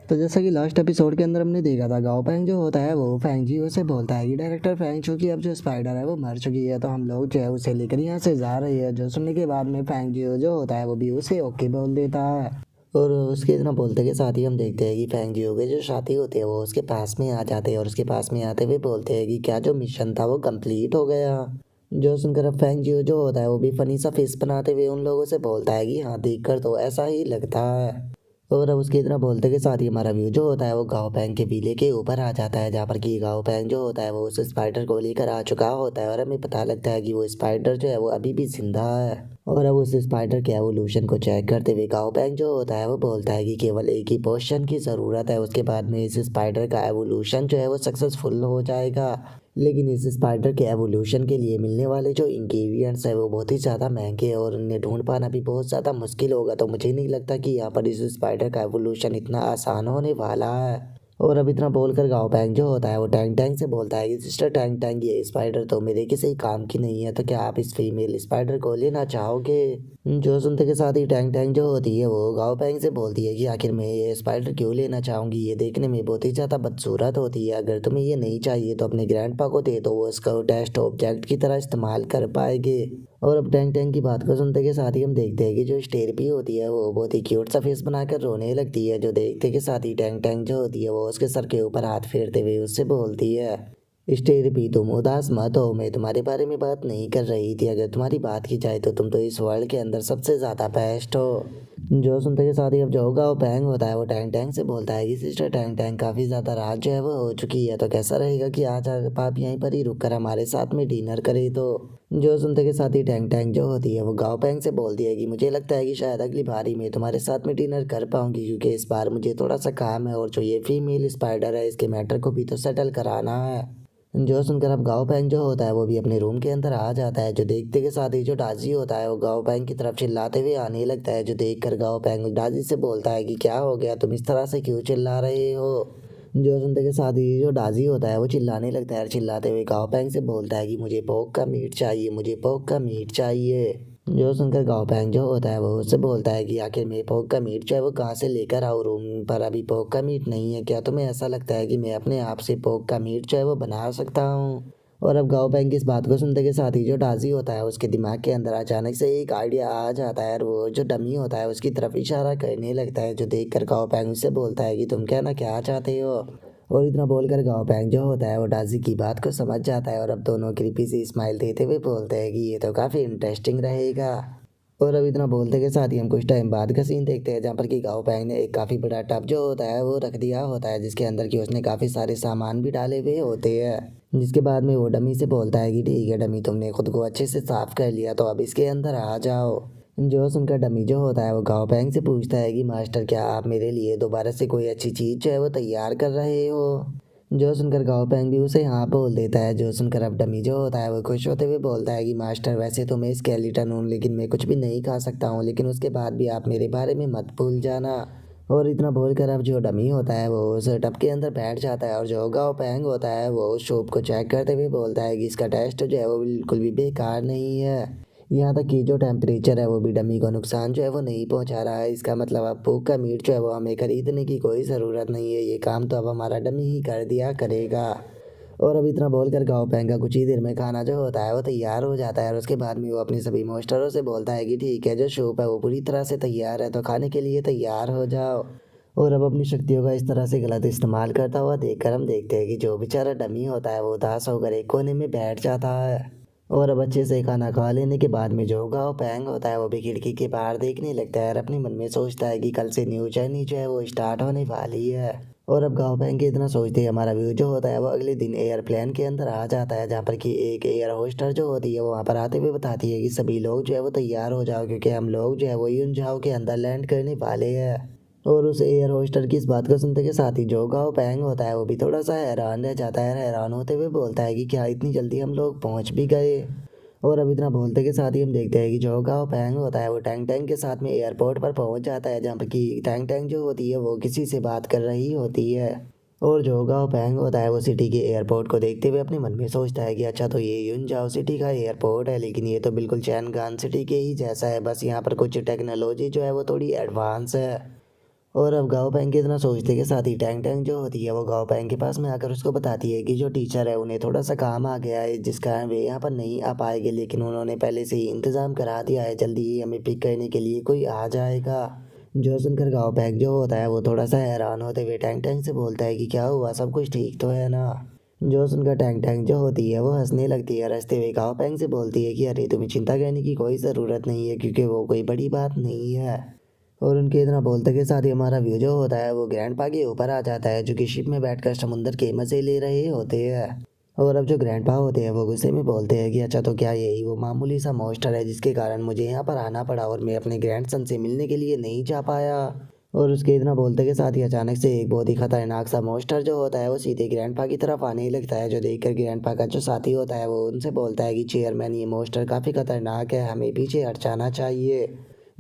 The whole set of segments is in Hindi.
तो जैसा कि लास्ट एपिसोड के अंदर हमने देखा था, गाओ पैंग जो होता है वो फैंग जियो से बोलता है कि डायरेक्टर फैंग चू की अब जो स्पाइडर है वो मर चुकी है, तो हम लोग जो है उसे लेकर यहाँ से जा रहे हैं। जो सुनने के बाद में फैंग जियो जो होता है वो भी उसे ओके बोल देता है। और उसके इतना बोलते के साथ ही हम देखते हैं कि फैंग जियो के जो साथी होते हैं वो उसके पास में आ जाते हैं और उसके पास में आते हुए बोलते हैं कि क्या जो मिशन था वो कंप्लीट हो गया। जो सुनकर अब फैंग जियो जो होता है वो भी फनी सा फेस बनाते हुए उन लोगों से बोलता है कि हाँ, देखकर तो ऐसा ही लगता है। और अब उसके इतना बोलते के साथ ही हमारा व्यू जो होता है वो गाओ पैंग के विले के ऊपर आ जाता है, जहाँ पर कि गाओ पैंग जो होता है वो उस स्पाइडर को लेकर आ चुका होता है और हमें पता लगता है कि वो स्पाइडर जो है वो अभी भी जिंदा है। और अब उस स्पाइडर के एवोल्यूशन को चेक करते हुए गाओ पैंग जो होता है वो बोलता है कि केवल एक ही पोशन की ज़रूरत है, उसके बाद में इस स्पाइडर का एवोल्यूशन जो है वो सक्सेसफुल हो जाएगा। लेकिन इस स्पाइडर के एवोल्यूशन के लिए मिलने वाले जो इंग्रेडिएंट्स है वो बहुत ही ज़्यादा महंगे हैं और उन्हें ढूंढ पाना भी बहुत ज़्यादा मुश्किल होगा, तो मुझे नहीं लगता कि यहाँ पर इस स्पाइडर का एवोल्यूशन इतना आसान होने वाला है। और अब इतना बोलकर गाओ पैंग जो होता है वो टैंग टैंग से बोलता है कि सिस्टर टैंग टैंग, ये स्पाइडर तो मेरे किसी काम की नहीं है, तो क्या आप इस फीमेल स्पाइडर को लेना चाहोगे? जो सुनते के साथ ही टैंग टैंग जो होती है वो गाओ पैंग से बोलती है कि आखिर मैं ये स्पाइडर क्यों लेना चाहूँगी, ये देखने में बहुत ही ज़्यादा बदसूरत होती है, अगर तुम्हें ये नहीं चाहिए तो अपने ग्रैंडपा को दे दो, वो इसका टेस्ट ऑब्जेक्ट की तरह इस्तेमाल कर पाएंगे। और अब टैंग टैंग की बात को सुनते के साथ ही हम देखते हैं कि जो स्टेरपी होती है वो बहुत ही क्यूट सा फेस बनाकर रोने लगती है। जो देखते के साथ ही टैंग टैंग जो होती है वो उसके सर के ऊपर हाथ फेरते हुए उससे बोलती है, स्टेरपी तुम उदास मत हो, मैं तुम्हारे बारे में बात नहीं कर रही थी, अगर तुम्हारी बात की जाए तो तुम तो इस वर्ल्ड के अंदर सबसे ज़्यादा बेस्ट हो। जो सुनते के साथ ही अब जो होगा वो पैंग होता है वो टैंग टैंग से बोलता है कि सिस्टर टैंग टैंग, काफ़ी ज़्यादा रात जो है वो हो चुकी है, तो कैसा रहेगा कि आज आप यहीं पर ही रुक कर हमारे साथ में डिनर करें। तो जो सुनते के साथ ही टैंग टैंग जो होती है वो गाओ पैंग से बोलती है कि मुझे लगता है कि शायद अगली बार ही मैं तुम्हारे साथ में डिनर कर पाऊंगी, क्योंकि इस बार मुझे थोड़ा सा काम है और जो ये फीमेल स्पाइडर है इसके मैटर को भी तो सेटल कराना है। जो सुनकर अब गाओ पैंग जो होता है वो भी अपने रूम के अंदर आ जाता है। जो देखते के साथ ही जो डाजी होता है वो गाओ पैंग की तरफ चिल्लाते हुए आने लगता है। जो देखकर गाओ पैंग डाजी से बोलता है कि क्या हो गया, तुम इस तरह से क्यों चिल्ला रहे हो? जो सुनते के साथ ही जो डाजी होता है वो चिल्लाने लगता है, चिल्लाते हुए गाओ पैंग से बोलता है कि मुझे पोक का मीट चाहिए, मुझे पोक का मीट चाहिए। जो सुनकर गाओ पैंग जो होता है वो उससे बोलता है कि आखिर मैं पोक का मीट जो है वो कहाँ से लेकर आऊँ, रूम पर अभी पोक का मीट नहीं है, क्या तुम्हें ऐसा लगता है कि मैं अपने आप से पोक का मीट जो है वो बना सकता हूँ? और अब गाओ पैंग की इस बात को सुनते के साथ ही जो डाजी होता है उसके दिमाग के अंदर अचानक से एक आइडिया आ जाता है और वो जो डमी होता है उसकी तरफ इशारा करने लगता है। जो देख कर गाओ पैंग उससे बोलता है कि तुम कहना क्या चाहते हो? और इतना बोलकर गाओ पैंग जो होता है वो डाजी की बात को समझ जाता है और अब दोनों क्रीपी सी स्माइल देते हुए बोलते हैं कि ये तो काफ़ी इंटरेस्टिंग रहेगा। और अब इतना बोलते के साथ ही हम कुछ टाइम बाद का सीन देखते हैं, जहाँ पर कि गाओ पैंग ने एक काफ़ी बड़ा टब जो होता है वो रख दिया होता है, जिसके अंदर की उसने काफ़ी सारे सामान भी डाले हुए होते हैं। जिसके बाद में वो डमी से बोलता है कि ठीक है डमी, तुमने खुद को अच्छे से साफ कर लिया, तो अब इसके अंदर आ जाओ। जो सुनकर डमी जो होता है वो गाओ पैंग से पूछता है कि मास्टर, क्या आप मेरे लिए दोबारा से कोई अच्छी चीज़ जो है वो तैयार कर रहे हो? जो सुनकर गाओ पैंग भी उसे हाँ बोल देता है। जो सुनकर अब डमी जो होता है वो खुश होते हुए बोलता है कि मास्टर, वैसे तो मैं स्केलेटन हूँ लेकिन मैं कुछ भी नहीं खा सकता हूँ, लेकिन उसके बाद भी आप मेरे बारे में मत भूल जाना। और इतना बोलकर अब जो डमी होता है वो उस टब के अंदर बैठ जाता है और जो गाओ पैंग होता है वो उस शॉप को चेक करते हुए बोलता है कि इसका टेस्ट जो है वो बिल्कुल भी बेकार नहीं है, यहाँ तक कि जो टेम्परेचर है वो भी डमी को नुकसान जो है वो नहीं पहुँचा रहा है। इसका मतलब अब भूख का मीट जो है वो हमें खरीदने की कोई ज़रूरत नहीं है, ये काम तो अब हमारा डमी ही कर दिया करेगा। और अब इतना बोलकर गाओ पैंग का कुछ ही देर में खाना जो होता है वो तैयार हो जाता है और उसके बाद में वो अपने सभी मास्टरों से बोलता है कि ठीक है, जो सूप है वो पूरी तरह से तैयार है, तो खाने के लिए तैयार हो जाओ। और अब अपनी शक्तियों का इस तरह से गलत इस्तेमाल करता हुआ देखकर हम देखते हैं कि जो बेचारा डमी होता है वो उदास होकर एक कोने में बैठ जाता है। और अब अच्छे से खाना खा लेने के बाद में जो गाओ पैंग होता है वो भी खिड़की के बाहर देखने लगता है और अपने मन में सोचता है कि कल से न्यू जर्नी जो है वो स्टार्ट होने वाली है। और अब गाओ पैंग के इतना सोचते ही हमारा व्यू जो होता है वो अगले दिन एयरप्लेन के अंदर आ जाता है, जहाँ पर कि एक एयर होस्टर जो होती है वो वहाँ पर आते हुए बताती है कि सभी लोग जो है वो तैयार हो जाओ, क्योंकि हम लोग जो है वो यूनझाओ के अंदर लैंड करने वाले हैं। और उस एयर होस्टर की इस बात को सुनते के साथ ही जो गाओ पैंग होता है वो भी थोड़ा सा हैरान रह जाता है, हैरान होते हुए बोलता है कि क्या इतनी जल्दी हम लोग पहुँच भी गए? और अब इतना बोलते के साथ ही हम देखते हैं कि जो गाओ पैंग होता है वो टैंग टैंग के साथ में एयरपोर्ट पर पहुंच जाता है, जहाँ पर कि टैंग टैंग जो होती है वो किसी से बात कर रही होती है। और जो गाओ पैंग होता है वो सिटी के एयरपोर्ट को देखते हुए अपने मन में सोचता है कि अच्छा, तो ये यूनजाओ सिटी का एयरपोर्ट है, लेकिन ये तो बिल्कुल चैनगान सिटी के ही जैसा है, बस यहाँ पर कुछ टेक्नोलॉजी जो है वो थोड़ी एडवांस है। और अब गाओ पैंग के इतना सोचते के साथ ही टैंग टैंग जो होती है वो गाओ पैंग के पास में आकर उसको बताती है कि जो टीचर है उन्हें थोड़ा सा काम आ गया है जिस कारण वे यहाँ पर नहीं आ पाएंगे, लेकिन उन्होंने पहले से ही इंतज़ाम करा दिया है, जल्दी ही हमें पिक करने के लिए कोई आ जाएगा। जो सुनकर गाओ पैंग जो होता है वो थोड़ा सा हैरान होते हुए टैंग टैंग से बोलता है कि क्या हुआ, सब कुछ ठीक तो है ना। जो सुनकर टैंग टैंग जो होती है वो हंसने लगती है, हंसते हुए गाओ पैंग से बोलती है कि अरे तुम्हें चिंता करने की कोई ज़रूरत नहीं है, क्योंकि वो कोई बड़ी बात नहीं है। और उनके इतना बोलते के साथ ही हमारा व्यू जो होता है वो ग्रैंडपा के ऊपर आ जाता है, जो कि शिप में बैठकर समुंदर के मज़े ले रहे होते हैं। और अब जो ग्रैंडपा होते हैं वो गुस्से में बोलते हैं कि अच्छा तो क्या यही वो मामूली सा मॉन्स्टर है जिसके कारण मुझे यहाँ पर आना पड़ा और मैं अपने ग्रैंडसन से मिलने के लिए नहीं जा पाया। और उसके इतना बोलते के साथ ही अचानक से एक बहुत ही खतरनाक सा मॉन्स्टर जो होता है वो सीधे ग्रैंडपा की तरफ आने ही लगता है, जो देखकर ग्रैंडपा का जो साथी होता है वो उनसे बोलता है कि चेयरमैन ये मॉन्स्टर काफ़ी खतरनाक है, हमें पीछे हट जाना चाहिए।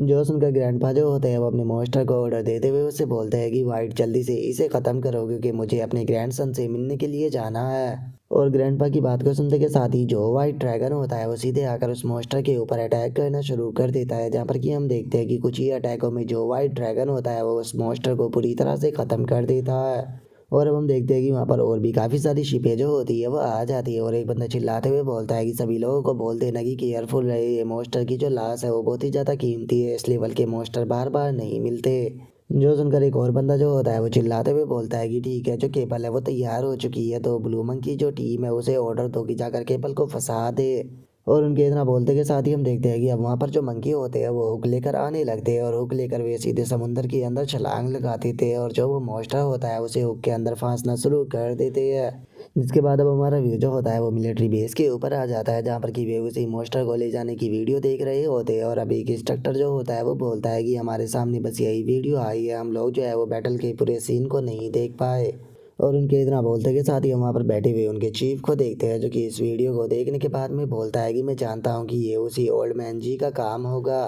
जो सुनकर ग्रैंडपा जो होते हैं वो अपने मॉन्स्टर को ऑर्डर देते हुए उससे बोलते हैं कि वाइट जल्दी से इसे ख़त्म करो क्योंकि मुझे अपने ग्रैंडसन से मिलने के लिए जाना है। और ग्रैंडपा की बात को सुनते के साथ ही जो वाइट ड्रैगन होता है वो सीधे आकर उस मॉन्स्टर के ऊपर अटैक करना शुरू कर देता है, जहाँ पर कि हम देखते हैं कि कुछ ही अटैकों में जो वाइट ड्रैगन होता है वो उस मॉन्स्टर को पूरी तरह से ख़त्म कर देता है। और अब हम देखते हैं कि वहाँ पर और भी काफ़ी सारी शिपें जो होती है वो आ जाती है, और एक बंदा चिल्लाते हुए बोलता है कि सभी लोगों को बोल देना कि केयरफुल रहे, ये मॉन्स्टर की जो लाश है वो बहुत ही ज़्यादा कीमती है, इस लेवल के मॉन्स्टर बार बार नहीं मिलते। जो सुनकर एक और बंदा जो होता है वो चिल्लाते हुए बोलता है कि ठीक है, जो केबल है वो तैयार हो चुकी है, तो ब्लू मंकी की जो टीम है उसे ऑर्डर दो कि जाकर केबल को फंसा दे। और उनके इतना बोलते के साथ ही हम देखते हैं कि अब वहाँ पर जो मंकी होते हैं वो हुक लेकर आने लगते हैं, और हुक लेकर वे सीधे समुंदर के अंदर छलांग लगाते थे, और जो वो मॉन्स्टर होता है उसे हुक के अंदर फांसना शुरू कर देते हैं। जिसके बाद अब हमारा व्यू जो होता है वो मिलिट्री बेस के ऊपर आ जाता है, जहाँ पर कि वे उसी मॉन्स्टर को ले जाने की वीडियो देख रहे होते हैं। और अभी एक इंस्ट्रक्टर जो होता है वो बोलता है कि हमारे सामने बस यही वीडियो आई है, हम लोग जो है वो बैटल के पूरे सीन को नहीं देख पाए। और उनके इतना बोलते के साथ ही हम वहाँ पर बैठे हुए उनके चीफ को देखते हैं, जो कि इस वीडियो को देखने के बाद में बोलता है कि मैं जानता हूँ कि ये उसी ओल्ड मैन जी का काम होगा।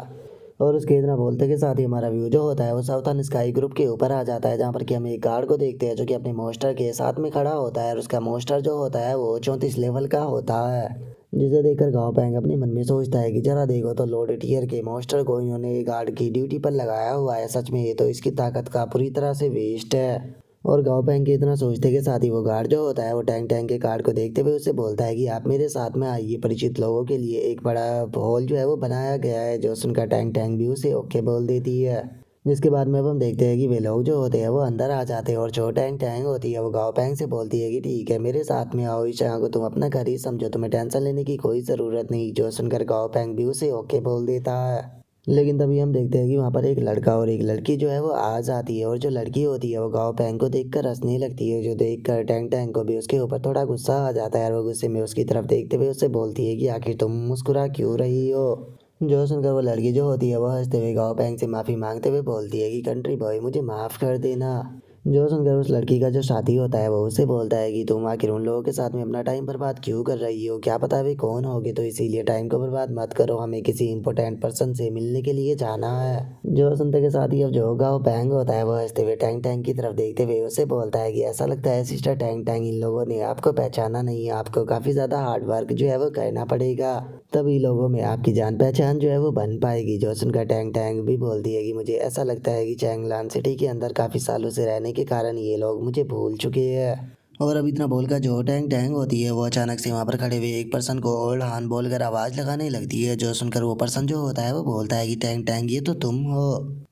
और उसके इतना बोलते के साथ ही हमारा व्यू जो होता है वो साउथर्न स्काई ग्रुप के ऊपर आ जाता है, जहाँ पर कि हम एक गार्ड को देखते हैं जो कि अपने मॉन्स्टर के साथ में खड़ा होता है, और उसका मॉन्स्टर जो होता है वो 34 लेवल का होता है। जिसे देखकर गाँव पैंग अपने मन में सोचता है कि जरा देखो तो लोड टीयर के मॉन्स्टर को इन्होंने गार्ड की ड्यूटी पर लगाया हुआ है, सच में ये तो इसकी ताकत का पूरी तरह से वेस्ट है। और गाँव पैंग के इतना सोचते के साथ ही वो गार्ड जो होता है वो टैंक टैंक के गार्ड को देखते हुए उससे बोलता है कि आप मेरे साथ में आइए, परिचित लोगों के लिए एक बड़ा हॉल जो है वो बनाया गया है। जो सुनकर टैंक टैंक भी उसे ओके बोल देती है। जिसके बाद में अब हम देखते हैं कि वे लोग जो होते हैं वो अंदर आ जाते हैं, और जो टैंक टैंक होती है वो गाँव पैंग से बोलती है कि ठीक है मेरे साथ में आओ, इस जगह को तुम अपना घर ही समझो, तुम्हें टेंशन लेने की कोई ज़रूरत नहीं। जो सुनकर गाँव पैंग भी उसे ओके बोल देता है। लेकिन तभी हम देखते हैं कि वहाँ पर एक लड़का और एक लड़की जो है वो आ जाती है, और जो लड़की होती है वो गाँव पैंग को देखकर हंसने लगती है, जो देखकर टैंक टैंक को भी उसके ऊपर थोड़ा गुस्सा आ जाता है, और वो गुस्से में उसकी तरफ देखते हुए उससे बोलती है कि आखिर तुम मुस्कुरा क्यों रही हो। जो सुनकर वो लड़की जो होती है वो हंसते हुए गाँव पैंग से माफ़ी मांगते हुए बोलती है कि कंट्री बॉय मुझे माफ़ कर देना। जो सुनकर उस लड़की का जो साथी होता है वो उससे बोलता है कि तुम आखिर उन लोगों के साथ में अपना टाइम बर्बाद क्यों कर रही हो, क्या पता वे कौन होगे, तो इसीलिए टाइम को बर्बाद मत करो, हमें किसी इंपॉर्टेंट पर्सन से मिलने के लिए जाना है। जो सुनते के साथ ही अब जो गाँव पैंग होता है वो हंसते हुए टैंक टैंक की तरफ देखते हुए उससे बोलता है कि ऐसा लगता है सिस्टर टैंक टैंक इन लोगों ने आपको पहचाना नहीं है, आपको काफ़ी ज़्यादा हार्ड वर्क जो है वो करना पड़ेगा, तभी लोगों में आपकी जान पहचान जो है वो बन पाएगी। जो सुनकर टैंक टैंक भी बोलती है कि मुझे ऐसा लगता है कि चैंगलान सिटी के अंदर काफ़ी सालों से रहने के कारण ये लोग मुझे भूल चुके हैं। और अब इतना बोलकर जो टैंक टैंक होती है वो अचानक से वहाँ पर खड़े हुए एक पर्सन को ओल्ड हान बोलकर आवाज़ लगाने लगती है। जो सुनकर वो पर्सन जो होता है वो बोलता है कि टैंक टैंक ये तो तुम हो।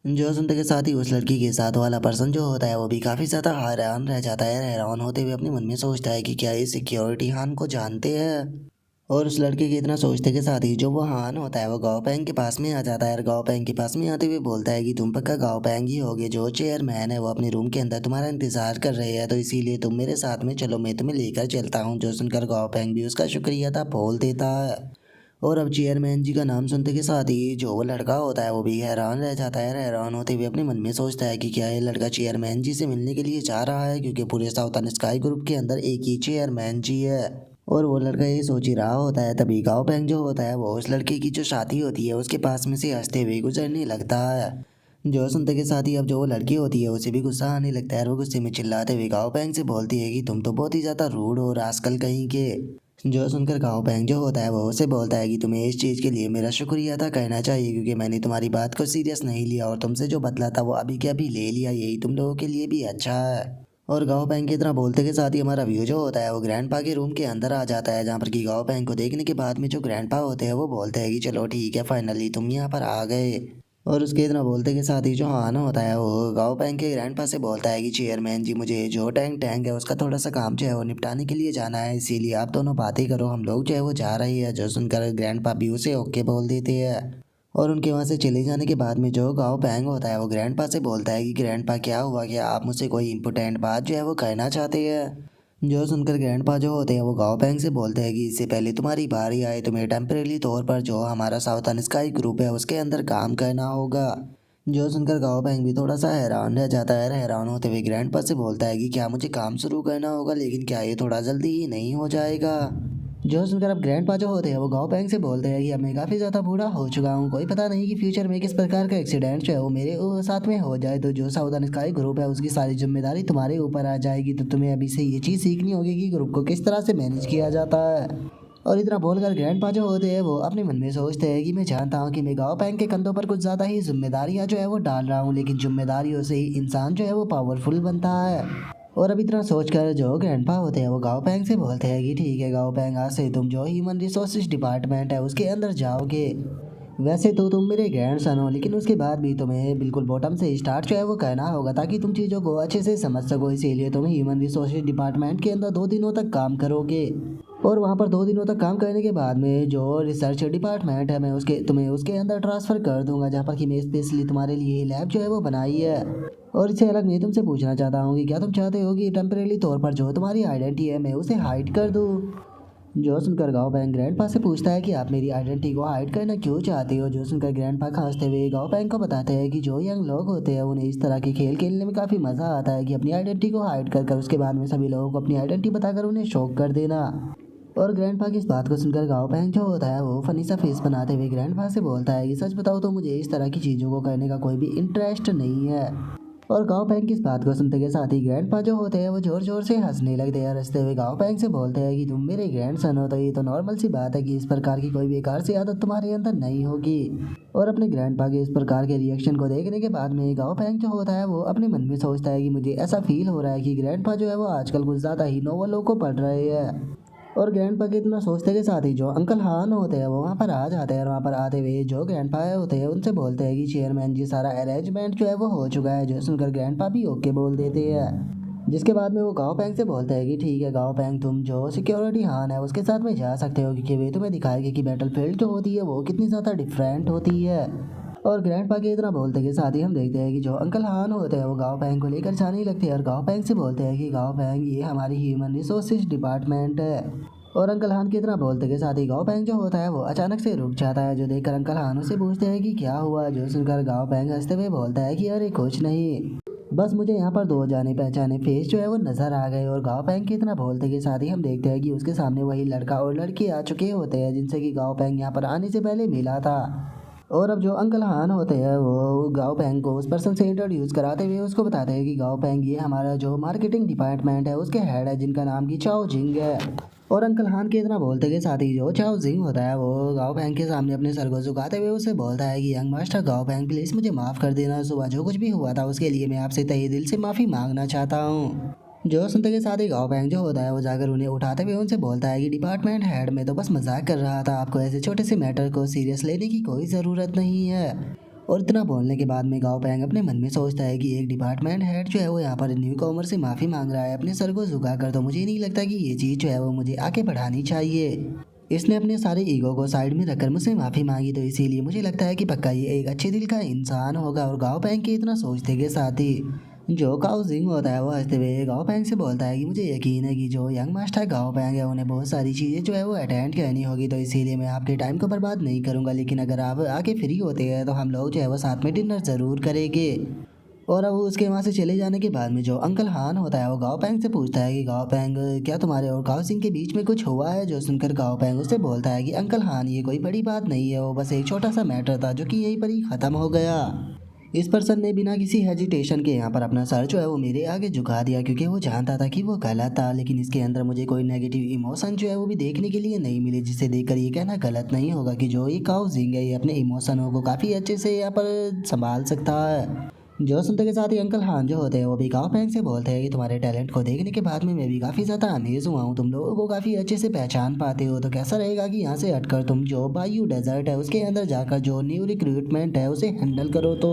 जो सुनते के साथ ही उस लड़की के साथ वाला पर्सन जो होता है वो भी काफ़ी ज़्यादा हैरान रह जाता है, हैरान होते हुए अपने मन में सोचता है कि क्या ये सिक्योरिटी हान को जानते हैं। और उस लड़के के इतना सोचते के साथ ही जो वो हान होता है वो गाँव पैंग के पास में आ जाता है, और गाँव पैंग के पास में आते हुए बोलता है कि तुम पक्का गाँव पैंग ही होगे, जो चेयरमैन है वो अपने रूम के अंदर तुम्हारा इंतजार कर रहे हैं, तो इसीलिए तुम मेरे साथ में चलो, मैं तुम्हें लेकर चलता हूँ। जो सुनकर गाँव पैंग भी उसका शुक्रिया था बोल देता है। और अब चेयरमैन जी का नाम सुनते के साथ ही जो वो लड़का होता है वो भी हैरान रह जाता है, हैरान होते हुए अपने मन में सोचता है कि क्या ये लड़का चेयरमैन जी से मिलने के लिए जा रहा है, क्योंकि पूरे साउथर्न स्काई ग्रुप के अंदर एक ही चेयरमैन जी है। और वो लड़का ये सोच ही रहा होता है, तभी गाँव पैंग जो होता है वो उस लड़के की जो साथी होती है उसके पास में से हंसते हुए गुजरने लगता है। जो सुनते के साथ ही अब जो वो लड़की होती है उसे भी गुस्सा आने लगता है, और वो गुस्से में चिल्लाते हुए गाँव पैंग से बोलती है कि तुम तो बहुत ही ज़्यादा रूड हो रास्कल कहीं के। जो सुनकर गाओ पैंग जो होता है वो उसे बोलता है कि तुम्हें इस चीज़ के लिए मेरा शुक्रिया अदा करना चाहिए, क्योंकि मैंने तुम्हारी बात को सीरियस नहीं लिया और तुमसे जो बदला था वो अभी के अभी ले लिया, यही तुम लोगों के लिए भी अच्छा है। और गाओ पैंग की तरह बोलते के साथ ही हमारा व्यू जो होता है वो ग्रैंडपा के रूम के अंदर आ जाता है, जहाँ पर कि गाओ पैंग को देखने के बाद में जो ग्रैंडपा होते हैं वो बोलते हैं कि चलो ठीक है, फाइनली तुम यहाँ पर आ गए। और उसके इतना बोलते के साथ ही जो हान होता है वो गाँव बैंक के ग्रैंडपा से बोलता है कि चेयरमैन जी, मुझे जो टैंक टैंक है उसका थोड़ा सा काम जो है वो निपटाने के लिए जाना है, इसीलिए आप दोनों बातें करो, हम लोग जो है वो जा रही है। जो सुनकर ग्रैंडपा भी उसे ओके बोल देते हैं। और उनके वहाँ से चले जाने के बाद में जो गाँव बैंक होता है वो ग्रैंडपा से बोलता है कि ग्रैंडपा क्या हुआ, क्या आप मुझसे कोई इंपॉर्टेंट बात जो है वो कहना चाहते हैं। जो सुनकर ग्रैंडपा जो होते हैं वो गाँव बैंक से बोलते हैं कि इससे पहले तुम्हारी बारी आए तुम्हें टेम्परेरी तौर पर जो हमारा साउथर्न स्काई ग्रुप है उसके अंदर काम करना होगा। जो सुनकर गाँव बैंक भी थोड़ा सा हैरान रह जाता है। हैरान होते हुए ग्रैंडपा से बोलता है कि क्या मुझे काम शुरू करना होगा, लेकिन क्या ये थोड़ा जल्दी ही नहीं हो जाएगा। जो सुनकर अब ग्रैंडपा जो होते हैं वो गाँव बैंक से बोलते हैं कि अब मैं काफ़ी ज़्यादा बूढ़ा हो चुका हूँ, कोई पता नहीं कि फ्यूचर में किस प्रकार का एक्सीडेंट जो है वो मेरे साथ में हो जाए, तो जो साउदर्न स्काई ग्रुप है उसकी सारी जिम्मेदारी तुम्हारे ऊपर आ जाएगी, तो तुम्हें अभी से ये चीज़ सीखनी होगी कि ग्रुप को किस तरह से मैनेज किया जाता है। और इतना बोलकर ग्रैंडपा जो होते हैं वो अपने मन में सोचते हैं कि मैं जानता हूँ कि मैं गाँव बैंक के कंधों पर कुछ ज़्यादा ही जिम्मेदारियाँ जो है वो डाल रहा हूँ, लेकिन जिम्मेदारियों से ही इंसान जो है वो पावरफुल बनता है। और अब इतना सोचकर जो ग्रैंडपा होते हैं वो गाँव बैंक से बोलते हैं कि ठीक है गाँव बैंक, आज से तुम जो ह्यूमन रिसोर्सेज डिपार्टमेंट है उसके अंदर जाओगे। वैसे तो तुम मेरे ग्रैंड सन हो, लेकिन उसके बाद भी तुम्हें बिल्कुल बॉटम से स्टार्ट जो है वो करना होगा ताकि तुम चीज़ों को अच्छे से समझ सको, इसीलिए तुम ह्यूमन रिसोर्सेज डिपार्टमेंट के अंदर 2 दिनों तक काम करोगे। और वहाँ पर 2 दिनों तक काम करने के बाद में जो रिसर्च डिपार्टमेंट है मैं उसके तुम्हें उसके अंदर ट्रांसफ़र कर दूंगा, जहाँ पर कि मैं स्पेशली तुम्हारे लिए लैब जो है वो बनाई है। और इससे अलग मैं तुमसे पूछना चाहता हूँ कि क्या तुम चाहते हो कि टेम्परेरी तौर पर जो तुम्हारी आइडेंटिटी है मैं उसे हाइड कर दूँ। जो सुनकर गाँव बैंक ग्रैंडपा से पूछता है कि आप मेरी आइडेंटिटी को हाइड करना क्यों चाहते हो। जो सुनकर ग्रैंडपा खांसते हुए गाँव बैंक को बताते हैं कि जो यंग लोग होते हैं उन्हें इस तरह के खेल खेलने में काफ़ी मज़ा आता है कि अपनी आइडेंटिटी को हाइड कर उसके बाद में सभी लोगों को अपनी आइडेंटिटी बताकर उन्हें शॉक कर देना। और ग्रैंडपा की इस बात को सुनकर गाँव बैंक जो होता है वो फनी सा फेस बनाते हुए ग्रैंडपा से बोलता है कि सच बताओ तो मुझे इस तरह की चीज़ों को करने का कोई भी इंटरेस्ट नहीं है। और गाँव बैंक की इस बात को सुनते के साथ ही ग्रैंडपा जो होते हैं वो जोर जोर से हंसने लगते हैं। हंसते हुए गाँव बैंक से बोलते हैं कि तुम मेरे ग्रैंड सन हो, तो ये तो नॉर्मल सी बात है कि इस प्रकार की कोई बेकार सी आदत तुम्हारे अंदर नहीं होगी। और अपने ग्रैंडपा के इस प्रकार के रिएक्शन को देखने के बाद में गाँव बैंक जो होता है वो अपने मन में सोचता है कि मुझे ऐसा फील हो रहा है कि ग्रैंडपा जो है वो आजकल कुछ ज़्यादा ही नोवेलों को पढ़ रहे हैं। और ग्रैंडपा के इतना सोचते के साथ ही जो अंकल हान होते हैं वो वहाँ पर आ जाते हैं। और वहाँ पर आते हुए जो ग्रैंडपा होते हैं उनसे बोलते हैं कि चेयरमैन जी, सारा अरेंजमेंट जो है वो हो चुका है। जो सुनकर ग्रैंडपा भी ओके बोल देते हैं। जिसके बाद में वो गाँव बैंक से बोलते हैं कि ठीक है गाँव बैंक, तुम जो सिक्योरिटी हान है उसके साथ में जा सकते हो, क्योंकि वे तुम्हें दिखाएगी कि बैटल फील्ड जो होती है वो कितनी ज़्यादा डिफरेंट होती है। और ग्रैंडपा के इतना बोलते के साथ ही हम देखते हैं कि जो अंकल हान होते हैं वो गाँव बैंक को लेकर जाने लगते हैं। और गाँव बैंक से बोलते हैं कि गाँव बैंक, ये हमारी ह्यूमन रिसोर्सेज डिपार्टमेंट है। और अंकल हान की तरह बोलते के साथ ही गाँव बैंक जो होता है वो अचानक से रुक जाता है। जो देखकर अंकल हान उससे पूछते हैं कि क्या हुआ। जो सुनकर गाँव बैंक हंसते हुए बोलता है कि अरे कुछ नहीं, बस मुझे यहाँ पर 2 जाने पहचाने फेस जो है वो नज़र आ गए। और गाँव बैंक की इतना बोलते के साथ ही हम देखते हैं कि उसके सामने वही लड़का और लड़की आ चुके होते हैं जिनसे कि गाँव बैंक यहाँ पर आने से पहले मिला था। और अब जो अंकल हान होते हैं वो गाँव बैंक को उस पर्सन से इंट्रोड्यूस कराते हुए उसको बताते हैं कि गाँव बैंक, ये हमारा जो मार्केटिंग डिपार्टमेंट है उसके हेड है, जिनका नाम की चाओ जिंग है। और अंकल हान के इतना बोलते के साथ ही जो चाओ जिंग होता है वो गाँव बैंक के सामने अपने सर को झुकाते हुए उसे बोलता है कि यंग मास्टर गाँव बैंक, प्लीज़ मुझे माफ़ कर देना, सुबह जो कुछ भी हुआ था उसके लिए मैं आपसे तहे दिल से माफ़ी मांगना चाहता हूँ। जो सुनते के साथ ही गाँव बैंक जो होता है वो जाकर उन्हें उठाते हुए उनसे बोलता है कि डिपार्टमेंट हेड, में तो बस मजाक कर रहा था, आपको ऐसे छोटे से मैटर को सीरियस लेने की कोई ज़रूरत नहीं है। और इतना बोलने के बाद में गाँव बैंक अपने मन में सोचता है कि एक डिपार्टमेंट हेड जो है वो यहाँ पर न्यू कॉमर से माफ़ी मांग रहा है अपने सर को झुकाकर, तो मुझे नहीं लगता कि ये चीज़ जो है वो मुझे आगे बढ़ानी चाहिए। इसने अपने सारे ईगो को साइड में रखकर मुझसे माफ़ी मांगी, तो इसीलिए मुझे लगता है कि पक्का ये एक अच्छे दिल का इंसान होगा। और गाँव बैंक के इतना सोचते के साथ ही जो काउ जिंग होता है वो हंसते हुए गाँव बैंक से बोलता है कि मुझे यकीन है कि जो यंग मास्टर गाँव बैंक है उन्हें बहुत सारी चीज़ें जो है वो अटेंड करनी होगी, तो इसीलिए मैं आपके टाइम को बर्बाद नहीं करूँगा, लेकिन अगर आप आके फ्री होते हैं तो हम लोग जो है वो साथ में डिनर ज़रूर करेंगे। और अब उसके वहाँ से चले जाने के बाद में जो अंकल हान होता है वो गाँव बैंक से पूछता है कि गाँव बैंक, क्या तुम्हारे और गाँव सिंह के बीच में कुछ हुआ है। जो सुनकर गाँव बैंक उससे बोलता है कि अंकल हान, ये कोई बड़ी बात नहीं है, वो बस एक छोटा सा मैटर था जो कि यहीं पर ही ख़त्म हो गया। इस पर्सन ने बिना किसी हेजिटेशन के यहाँ पर अपना सर जो है वो मेरे आगे झुका दिया, क्योंकि वो जानता था कि वो गलत था, लेकिन इसके अंदर मुझे कोई नेगेटिव इमोशन जो है वो भी देखने के लिए नहीं मिले, जिसे देखकर ये कहना गलत नहीं होगा कि जो ये काउ जिंग है ये अपने इमोशनों को काफ़ी अच्छे से यहाँ पर संभाल सकता है। जो सुनते के साथ ही अंकल हान जो होते हैं वो भी गाँव पैंग से बोलते हैं कि तुम्हारे टैलेंट को देखने के बाद में मैं भी काफ़ी ज़्यादा अमेज हुआ हूँ, तुम लोगों को काफ़ी अच्छे से पहचान पाते हो, तो कैसा रहेगा कि यहाँ से हटकर तुम जो बायू डेजर्ट है उसके अंदर जाकर जो न्यू रिक्रूटमेंट है उसे हैंडल करो तो।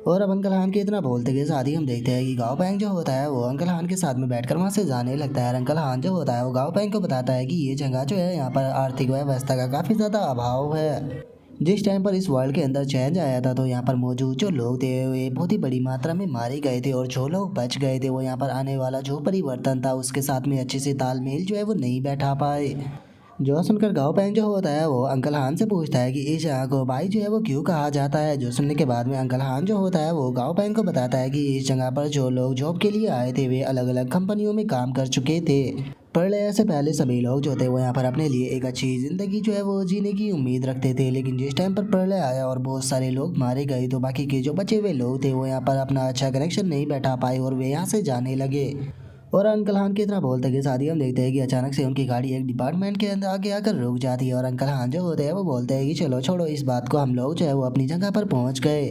और अब अंकल हान के इतना बोलते के साथ ही हम देखते हैं कि गाँव पैंग जो होता है वो अंकल हान के साथ में बैठकर वहाँ से जाने लगता है। और अंकल हान जो होता है वो गाँव पैंग को बताता है कि ये जगह जो है यहाँ पर आर्थिक व्यवस्था का काफ़ी ज़्यादा अभाव है। जिस टाइम पर इस वर्ल्ड के अंदर चेंज आया था तो यहाँ पर मौजूद जो लोग थे वे बहुत ही बड़ी मात्रा में मारे गए थे, और जो लोग बच गए थे वो यहाँ पर आने वाला जो परिवर्तन था उसके साथ में अच्छे से तालमेल जो है वो नहीं बैठा पाए। जो सुनकर गाँव पैंग जो होता है वो अंकल हान से पूछता है कि इस जगह को भाई जो है वो क्यों कहा जाता है। जो सुनने के बाद में अंकल हान जो होता है वो गाँव पैंग को बताता है कि इस जगह पर जो लोग जॉब के लिए आए थे वे अलग अलग कंपनियों में काम कर चुके थे। प्रलय से पहले सभी लोग जो थे वो यहाँ पर अपने लिए एक अच्छी ज़िंदगी जो है वो जीने की उम्मीद रखते थे, लेकिन जिस टाइम पर प्रलय आया और बहुत सारे लोग मारे गए तो बाकी के जो बचे हुए लोग थे वो यहाँ पर अपना अच्छा कनेक्शन नहीं बैठा पाए और वे यहाँ से जाने लगे। और अंकल हान की तरह बोलते के साथ ही हम देखते हैं कि अचानक से उनकी गाड़ी एक डिपार्टमेंट के अंदर आगे आकर रुक जाती है, और अंकल हान जो होते हैं वो बोलते हैं कि चलो छोड़ो इस बात को, हम लोग जो है वो अपनी जगह पर पहुँच गए।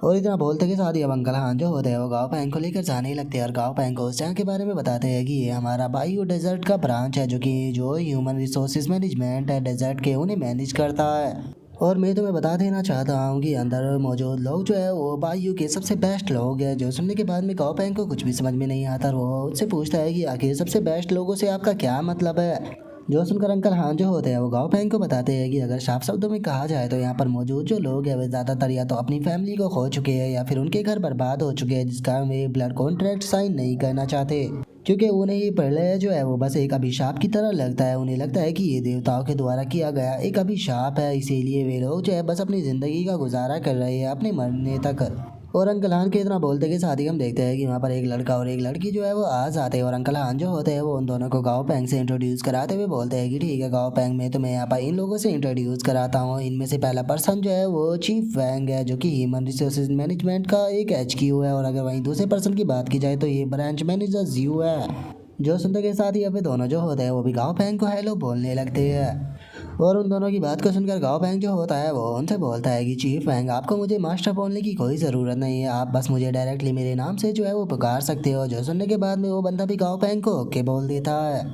और इतना बोलते के साथ ही अब अंकल हान जो होते हैं वो गाँव पैंग को लेकर जाने लगते हैं, और गाँव पैंग को उस जगह के बारे में बताते हैं कि ये हमारा बायो डेजर्ट का ब्रांच है जो कि जो ह्यूमन रिसोर्सेज मैनेजमेंट है डेजर्ट के उन्हें मैनेज करता है। और मैं तुम्हें बता देना चाहता हूँ कि अंदर मौजूद लोग जो है वो बायू के सबसे बेस्ट लोग हैं। जो सुनने के बाद में गाँव पैंग को कुछ भी समझ में नहीं आता और वो उससे पूछता है कि आखिर सबसे बेस्ट लोगों से आपका क्या मतलब है। जो सुनकर अंकल हान जो होते हैं वो गाँव पैंग को बताते हैं कि अगर साफ शब्दों में कहा जाए तो यहाँ पर मौजूद जो लोग हैं वे ज़्यादातर या तो अपनी फैमिली को खो चुके हैं या फिर उनके घर बर्बाद हो चुके हैं, जिसका वे ब्लड कॉन्ट्रैक्ट साइन नहीं करना चाहते, क्योंकि उन्हें ये प्रलय जो है वो बस एक अभिशाप की तरह लगता है। उन्हें लगता है कि ये देवताओं के द्वारा किया गया एक अभिशाप है, इसीलिए वे लोग जो है बस अपनी ज़िंदगी का गुजारा कर रहे हैं अपने मरने तक। और अंकल हान के इतना बोलते के साथ ही हम देखते हैं कि वहाँ पर एक लड़का और एक लड़की जो है वो आ जाते हैं, और अंकल हान जो होते हैं वो उन दोनों को गाँव पैंग से इंट्रोड्यूस कराते हुए बोलते हैं कि ठीक है गाँव पैंग में तुम्हें यहाँ पर इन लोगों से इंट्रोड्यूस कराता हूँ। इनमें से पहला पर्सन जो है वो चीफ वैंग है जो कि ह्यूमन रिसोर्सेज मैनेजमेंट का एक HQ है, और अगर वहीं दूसरे पर्सन की बात की जाए तो ये ब्रांच मैनेजर जियो है। जो सुनते के साथ ही अब दोनों जो होते हैं वो भी गाँव पैंग को हेलो बोलने लगते हैं। और उन दोनों की बात को सुनकर गाँव पैंग जो होता है वो उनसे बोलता है कि चीफ पैंग आपको मुझे मास्टर बोलने की कोई ज़रूरत नहीं है, आप बस मुझे डायरेक्टली मेरे नाम से जो है वो पुकार सकते हो। जो सुनने के बाद में वो बंदा भी गाँव पैंग को ओके बोल देता है,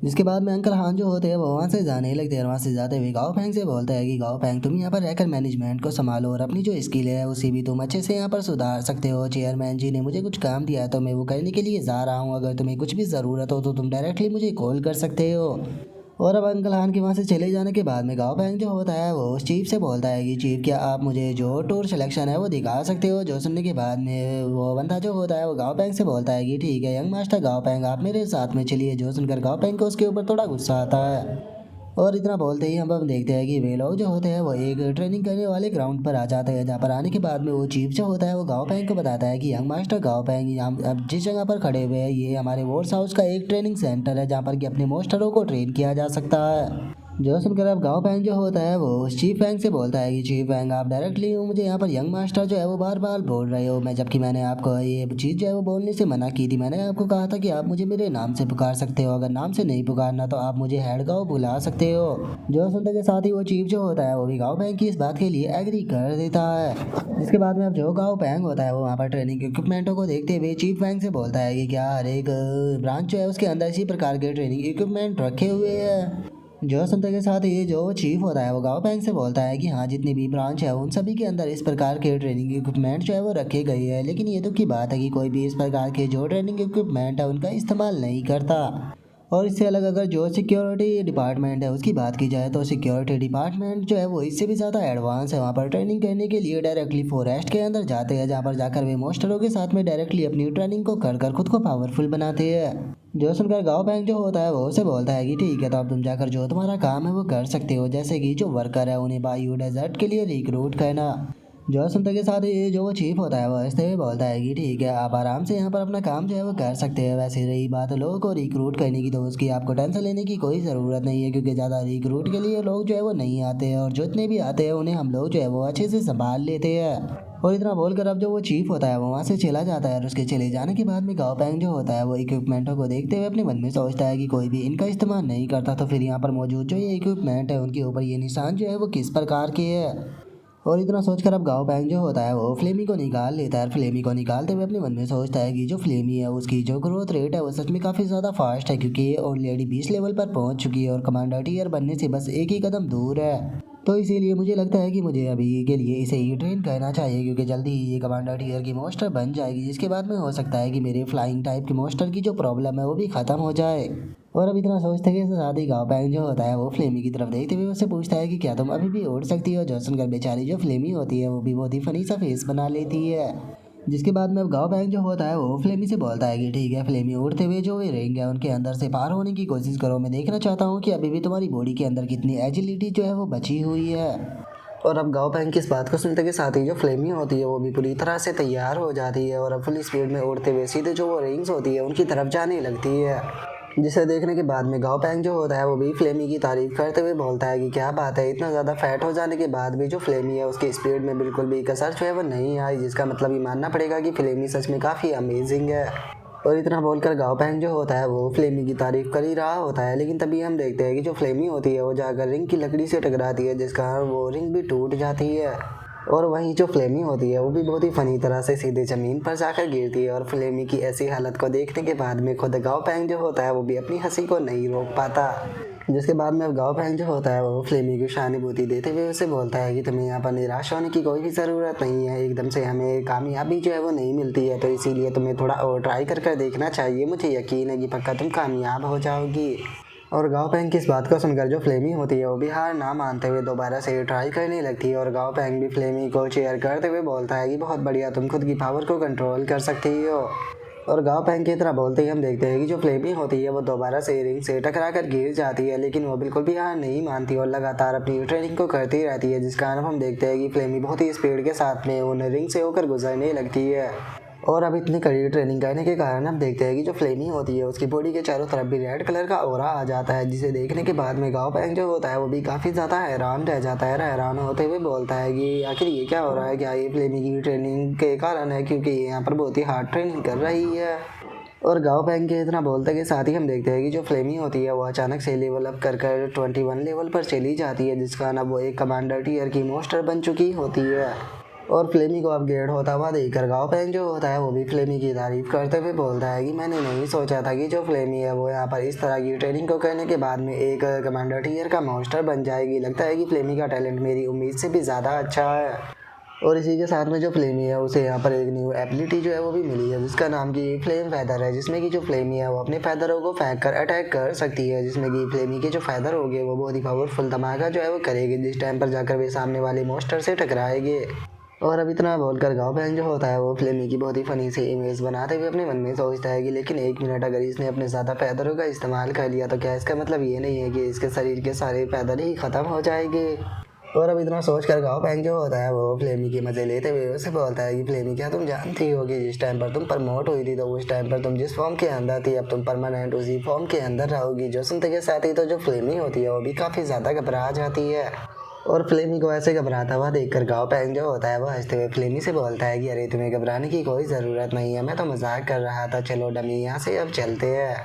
जिसके बाद में अंकल हान जो होते हैं वो वहाँ से जाने लगते हैं। वहाँ से जाते हुए गाँव पैंग से बोलता है कि गाँव पैंग तुम यहाँ पर रहकर मैनेजमेंट को संभालो और अपनी जो स्किल है उसी भी तुम अच्छे से यहाँ पर सुधार सकते हो। चेयरमैन जी ने मुझे कुछ काम दिया है तो मैं वो करने के लिए जा रहा हूँ, अगर तुम्हें कुछ भी ज़रूरत हो तो तुम डायरेक्टली मुझे कॉल कर सकते हो। और अब अंकल हान के वहाँ से चले जाने के बाद में गाँव पैंग जो होता है वो उस चीफ से बोलता है कि चीफ क्या आप मुझे जो टूर सिलेक्शन है वो दिखा सकते हो। जो सुनने के बाद में वो बंदा जो होता है वो गाँव पैंग से बोलता है कि ठीक है यंग मास्टर गाँव पैंग आप मेरे साथ में चलिए। जो सुनकर गाँव पैंग को उसके ऊपर थोड़ा गुस्सा आता है, और इतना बोलते ही हम अब देखते हैं कि वे लोग जो होते हैं वो एक ट्रेनिंग करने वाले ग्राउंड पर आ जाते हैं, जहाँ पर आने के बाद में वो चीफ जो होता है वो गाँव पैंग को बताता है कि यंग मास्टर गाँव पैंग हम अब जिस जगह पर खड़े हुए हैं ये हमारे वॉर्स हाउस का एक ट्रेनिंग सेंटर है, जहाँ पर कि अपने मोस्टरों को ट्रेन किया जा सकता है। जो सुनकर अब गाँव पैंग जो होता है वो उस चीफ पैंग से बोलता है कि चीफ पैंग आप डायरेक्टली मुझे यहाँ पर यंग मास्टर जो है वो बार बार बोल रहे हो, मैं जबकि मैंने आपको ये चीज़ जो है वो बोलने से मना की थी। मैंने आपको कहा था कि आप मुझे मेरे नाम से पुकार सकते हो, अगर नाम से नहीं पुकारना तो आप मुझे हेड गाँव बुला सकते हो। जो सुनते के साथ ही वो चीफ जो होता है वो भी गाँव पैंग की इस बात के लिए एग्री कर देता है, जिसके बाद में अब जो गाँव पैंग होता है वो वहाँ पर ट्रेनिंग इक्विपमेंटों को देखते हुए चीफ पैंग से बोलता है कि क्या हर एक ब्रांच जो है उसके अंदर इसी प्रकार के ट्रेनिंग इक्विपमेंट रखे हुए हैं। जो सुनते के साथ ये जो चीफ होता है वो गाँव पैंग से बोलता है कि हाँ जितनी भी ब्रांच है उन सभी के अंदर इस प्रकार के ट्रेनिंग इक्विपमेंट जो है वो रखे गए हैं, लेकिन ये दुख की बात है कि कोई भी इस प्रकार के जो ट्रेनिंग इक्विपमेंट है उनका इस्तेमाल नहीं करता। और इससे अलग अगर जो सिक्योरिटी डिपार्टमेंट है उसकी बात की जाए तो सिक्योरिटी डिपार्टमेंट जो है वो इससे भी ज़्यादा एडवांस है। वहाँ पर ट्रेनिंग करने के लिए डायरेक्टली फॉरेस्ट के अंदर जाते हैं, जहाँ पर जाकर वे मोस्टरों के साथ में डायरेक्टली अपनी ट्रेनिंग को कर खुद को पावरफुल बनाते हैं। जो सुनकर गाँव पैंग जो होता है वो उसे बोलता है कि ठीक है तो अब तुम जाकर जो तुम्हारा काम है वो कर सकते हो, जैसे कि जो वर्कर है उन्हें बायो डेजर्ट के लिए रिक्रूट करना। जो सुनते के साथ ही जो वो चीफ होता है वो ऐसे ही बोलता है कि ठीक है आप आराम से यहाँ पर अपना काम जो है वो कर सकते हैं। वैसे रही बात लोगों को रिक्रूट करने की तो उसकी आपको टेंशन लेने की कोई ज़रूरत नहीं है, क्योंकि ज़्यादा रिक्रूट के लिए लोग जो है वो नहीं आते हैं, और जितने भी आते हैं उन्हें हम लोग जो है वो अच्छे से संभाल लेते हैं। और इतना बोलकर अब जो वो चीफ होता है वो वहाँ से चला जाता है और उसके चले जाने के बाद में गाओ पैंग जो होता है वो इक्विपमेंटों को देखते हुए अपने मन में सोचता है कि कोई भी इनका इस्तेमाल नहीं करता, तो फिर यहाँ पर मौजूद जो ये इक्विपमेंट है उनके ऊपर ये निशान जो है वो किस प्रकार के है। और इतना सोचकर अब गाओ पैंग जो होता है वो फ्लेमी को निकाल लेता है और फ्लेमी को निकालते हुए अपने मन में सोचता है कि जो फ्लेमी है उसकी जो ग्रोथ रेट है वो सच में काफ़ी ज़्यादा फास्ट है, क्योंकि ये ऑलरेडी 20 लेवल पर पहुंच चुकी है और कमांडर टीयर बनने से बस एक ही कदम दूर है। तो इसीलिए मुझे लगता है कि मुझे अभी के लिए इसे ही ट्रेन करना चाहिए, क्योंकि जल्दी ही ये कमांडर टीयर की मोस्टर बन जाएगी, जिसके बाद में हो सकता है कि मेरे फ्लाइंग टाइप की मोस्टर की जो प्रॉब्लम है वो भी ख़त्म हो जाए। और अब इतना सोचते कि साथ ही गाँव पैंग जो होता है वो फ्लेमी की तरफ देखते हुए उससे पूछता है कि क्या तुम अभी भी उड़ सकती हो। जो सुनकर बेचारी जो फ्लेमी होती है वो भी बहुत ही फनी सा फेस बना लेती है। जिसके बाद में अब गाँव पैंग जो होता है वो फ्लेमी से बोलता है कि ठीक है फ्लेमी, उड़ते हुए जो ये रिंग है उनके अंदर से पार होने की कोशिश करो। मैं देखना चाहता हूँ कि अभी भी तुम्हारी बॉडी के अंदर कितनी एजिलिटी जो है वो बची हुई है। और अब गाँव पैंग की इस बात को सुनते के साथ ही जो फ्लेमी होती है वो भी पूरी तरह से तैयार हो जाती है और अब फुल स्पीड में उड़ते हुए सीधे जो वो रिंग्स होती है उनकी तरफ जाने लगती है। जिसे देखने के बाद में गाँव पैंग जो होता है वो भी फ्लेमी की तारीफ करते हुए बोलता है कि क्या बात है, इतना ज़्यादा फैट हो जाने के बाद भी जो फ्लेमी है उसकी स्पीड में बिल्कुल भी कसर जो है वो नहीं आई, जिसका मतलब ये मानना पड़ेगा कि फ्लेमी सच में काफ़ी अमेजिंग है। और इतना बोलकर गाँव पैंग जो होता है वो फ्लेमी की तारीफ कर ही रहा होता है, लेकिन तभी हम देखते हैं कि जो फ्लेमी होती है वो जाकर रिंग की लकड़ी से टकराती है, जिस कारण वो रिंग भी टूट जाती है। और वहीं जो फ्लेमी होती है वो भी बहुत ही फनी तरह से सीधे ज़मीन पर जाकर गिरती है। और फ्लेमी की ऐसी हालत को देखने के बाद में खुद गाँव पैंग जो होता है वो भी अपनी हंसी को नहीं रोक पाता। जिसके बाद में अब गाँव पैंग जो होता है वो फ्लेमी को सहानुभूति देते हुए उसे बोलता है कि तुम्हें यहाँ पर निराश होने की कोई भी ज़रूरत नहीं है, एकदम से हमें कामयाबी जो है वो नहीं मिलती है, तो इसीलिए तुम्हें थोड़ा और ट्राई कर देखना चाहिए। मुझे यकीन है कि पक्का तुम कामयाब हो जाओगी। और गाँव पैंग की इस बात को सुनकर जो फ्लेमी होती है वो भी हार ना मानते हुए दोबारा से ट्राई करने लगती है। और गाँव पैंग भी फ्लेमी को चेयर करते हुए बोलता है कि बहुत बढ़िया, तुम खुद की पावर को कंट्रोल कर सकती हो। और गाँव पैंग की तरह बोलते ही हम देखते हैं कि जो फ्लेमी होती है वो दोबारा से रिंग से टकरा कर गिर जाती है, लेकिन वो बिल्कुल भी हार नहीं मानती और लगातार अपनी ट्रेनिंग को करती रहती है, जिस कारण हम देखते हैं कि फ्लेमी बहुत ही स्पीड के साथ में उन रिंग से होकर गुजरने लगती है। और अब इतनी कड़ी ट्रेनिंग करने के कारण हम देखते हैं कि जो फ्लेमी होती है उसकी बॉडी के चारों तरफ भी रेड कलर का ऑरा आ जाता है, जिसे देखने के बाद में गाँव पैंग जो होता है वो भी काफ़ी ज़्यादा हैरान रह जाता है। हैरान होते हुए बोलता है कि आखिर ये क्या हो रहा है, क्या ये फ्लेमी की ट्रेनिंग के कारण है, क्योंकि ये यहाँ पर बहुत ही हार्ड ट्रेनिंग कर रही है। और गाँव पैंग के इतना बोलते के साथ ही हम देखते हैं कि जो फ्लेमी होती है वो अचानक से लेवल अप कर 21 लेवल पर चली जाती है, जिस कारण अब वो एक कमांडर टीयर की मोस्टर बन चुकी होती है। और फ्लेमी को अपग्रेड होता हुआ देखकर गाँव पैंग जो होता है वो भी फ्लेमी की तारीफ करते हुए बोलता है कि मैंने नहीं सोचा था कि जो फ्लेमी है वो यहाँ पर इस तरह की ट्रेनिंग को करने के बाद में एक कमांडर टीयर का मोस्टर बन जाएगी। लगता है कि फ्लेमी का टैलेंट मेरी उम्मीद से भी ज़्यादा अच्छा है। और इसी के साथ में जो फ्लेमी है उसे यहाँ पर एक न्यू एबिलिटी जो है वो भी मिली है, जिसका नाम की फ्लेम फैदर है, जिसमें कि जो फ्लेमी है वो अपने फैदरों को फेंक कर अटैक कर सकती है, जिसमें कि फ्लेमी के जो फैदर होंगे वो बहुत ही पावरफुल धमाका जो है वो करेगी, जिस टाइम पर जाकर वे सामने वाले मोस्टर से टकराएंगे। और अब इतना बोलकर गाँव पैंग जो होता है वो फ्लेमी की बहुत ही फनी सी इमेज बनाते हुए अपने मन में सोचता है कि लेकिन एक मिनट, अगर इसने अपने ज़्यादा पैदलों का इस्तेमाल कर लिया तो क्या इसका मतलब ये नहीं है कि इसके शरीर के सारे पैदल ही ख़त्म हो जाएंगे। और अब इतना सोच कर गाँव पैंग जो होता है वो फ्लेमी के मज़े लेते हुए उसे बोलता है कि फ्लेमी, क्या तुम जानती हो कि जिस टाइम पर तुम प्रमोट हुई थी तो उस टाइम पर तुम जिस फॉर्म के अंदर थी अब तुम परमानेंट उसी फॉर्म के अंदर रहोगी। जो सुनते के साथ ही तो जो फ्लेमी होती है वो भी काफ़ी ज़्यादा घबरा जाती है। और फ्लेमी को ऐसे घबराता हुआ देखकर गाँव पैंग जो होता है वो हंसते हुए फ्लेमी से बोलता है कि अरे तुम्हें घबराने की कोई ज़रूरत नहीं है, मैं तो मजाक कर रहा था, चलो डमी यहाँ से अब चलते हैं।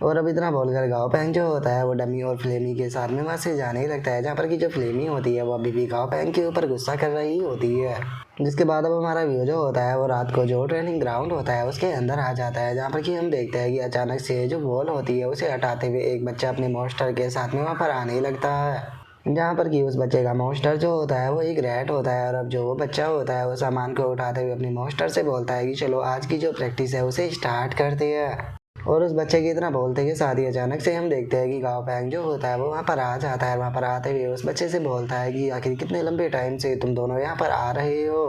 और अब इतना बोलकर गाँव पैंग जो होता है वो डमी और फ्लेमी के साथ में वहाँ से जाने लगता है, जहाँ पर कि जो फ्लेमी होती है वो अभी भी गाँव पैंग के ऊपर गुस्सा कर रही होती है। जिसके बाद अब हमारा व्यू जो होता है वो रात को जो ट्रेनिंग ग्राउंड होता है उसके अंदर आ जाता है, जहाँ पर कि हम देखते हैं कि अचानक से जो वॉल होती है उसे हटाते हुए एक बच्चा अपने मॉन्स्टर के साथ में वहाँ पर आने लगता है, जहाँ पर कि उस बच्चे का मॉन्स्टर जो होता है वो एक रैट होता है। और अब जो वो बच्चा होता है वो सामान को उठाते हुए अपने मॉन्स्टर से बोलता है कि चलो आज की जो प्रैक्टिस है उसे स्टार्ट करते हैं। और उस बच्चे की इतना बोलते के साथ ही अचानक से हम देखते हैं कि गाँव पैंग जो होता है वो वहाँ पर आ जाता है। वहाँ पर आते हुए उस बच्चे से बोलता है कि आखिर कितने लंबे टाइम से तुम दोनों यहाँ पर आ रहे हो।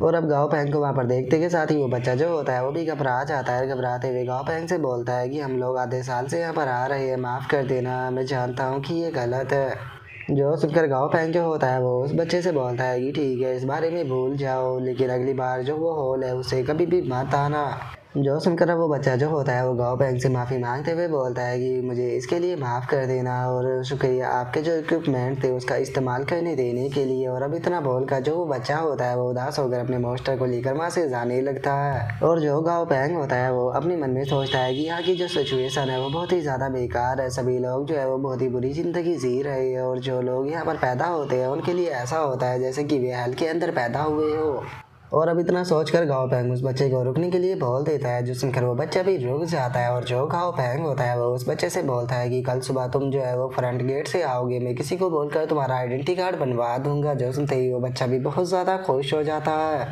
और अब गाँव पैंग को वहाँ पर देखते के साथ ही वो बच्चा जो होता है वो भी घबरा जाता है। घबराते हुए गाँव पैंग से बोलता है कि हम लोग आधे साल से यहाँ पर आ रहे हैं, माफ़ कर देना, मैं जानता हूँ कि ये गलत है। जो सुनकर गाँव पैंग जो होता है वो उस बच्चे से बोलता है कि ठीक है, इस बारे में भूल जाओ, लेकिन अगली बार जो वो हॉल है उसे कभी भी मत आना। जो सुनकर वो बच्चा जो होता है वो गाओ पैंग से माफ़ी मांगते हुए बोलता है कि मुझे इसके लिए माफ़ कर देना और शुक्रिया आपके जो इक्विपमेंट थे उसका इस्तेमाल करने देने के लिए। और अब इतना बोलकर जो वो बच्चा होता है वो उदास होकर अपने मास्टर को लेकर वहाँ से जाने लगता है। और जो गाओ पैंग होता है वो अपने मन में सोचता है कि यहाँ की जो सिचुएशन है वो बहुत ही ज़्यादा बेकार है। सभी लोग जो है वो बहुत ही बुरी ज़िंदगी जी रहे हैं और जो लोग यहाँ पर पैदा होते हैं उनके लिए ऐसा होता है जैसे कि वे हल के अंदर पैदा हुए हो। और अब इतना सोचकर गाओ पैंग उस बच्चे को रुकने के लिए बोल देता है, जो सुनकर वो बच्चा भी रुक जाता है। और जो गाओ पैंग होता है वो उस बच्चे से बोलता है कि कल सुबह तुम जो है वो फ्रंट गेट से आओगे, मैं किसी को बोलकर तुम्हारा आइडेंटिटी कार्ड बनवा दूंगा। जो सुनते ही वो बच्चा भी बहुत ज़्यादा खुश हो जाता है।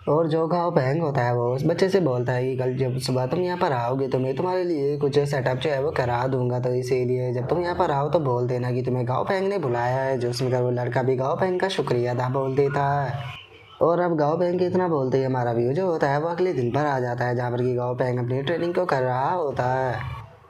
और जो गाओ पैंग होता है वो उस बच्चे से बोलता है कि कल जब सुबह तुम यहाँ पर आओगे तो मैं तुम्हारे लिए कुछ सेटअप जो है वो करा दूंगा, तो इसीलिए जब तुम यहाँ पर आओ तो बोल देना कि तुम्हें गाओ पैंग ने बुलाया है। जो सुनकर वो लड़का भी गाओ पैंग का शुक्रिया अदा बोल देता है। और अब गाओ पैंग के इतना बोलते ही हमारा व्यू जो होता है वो अगले दिन पर आ जाता है, जहाँ पर कि गाओ पैंग अपनी ट्रेनिंग को कर रहा होता है।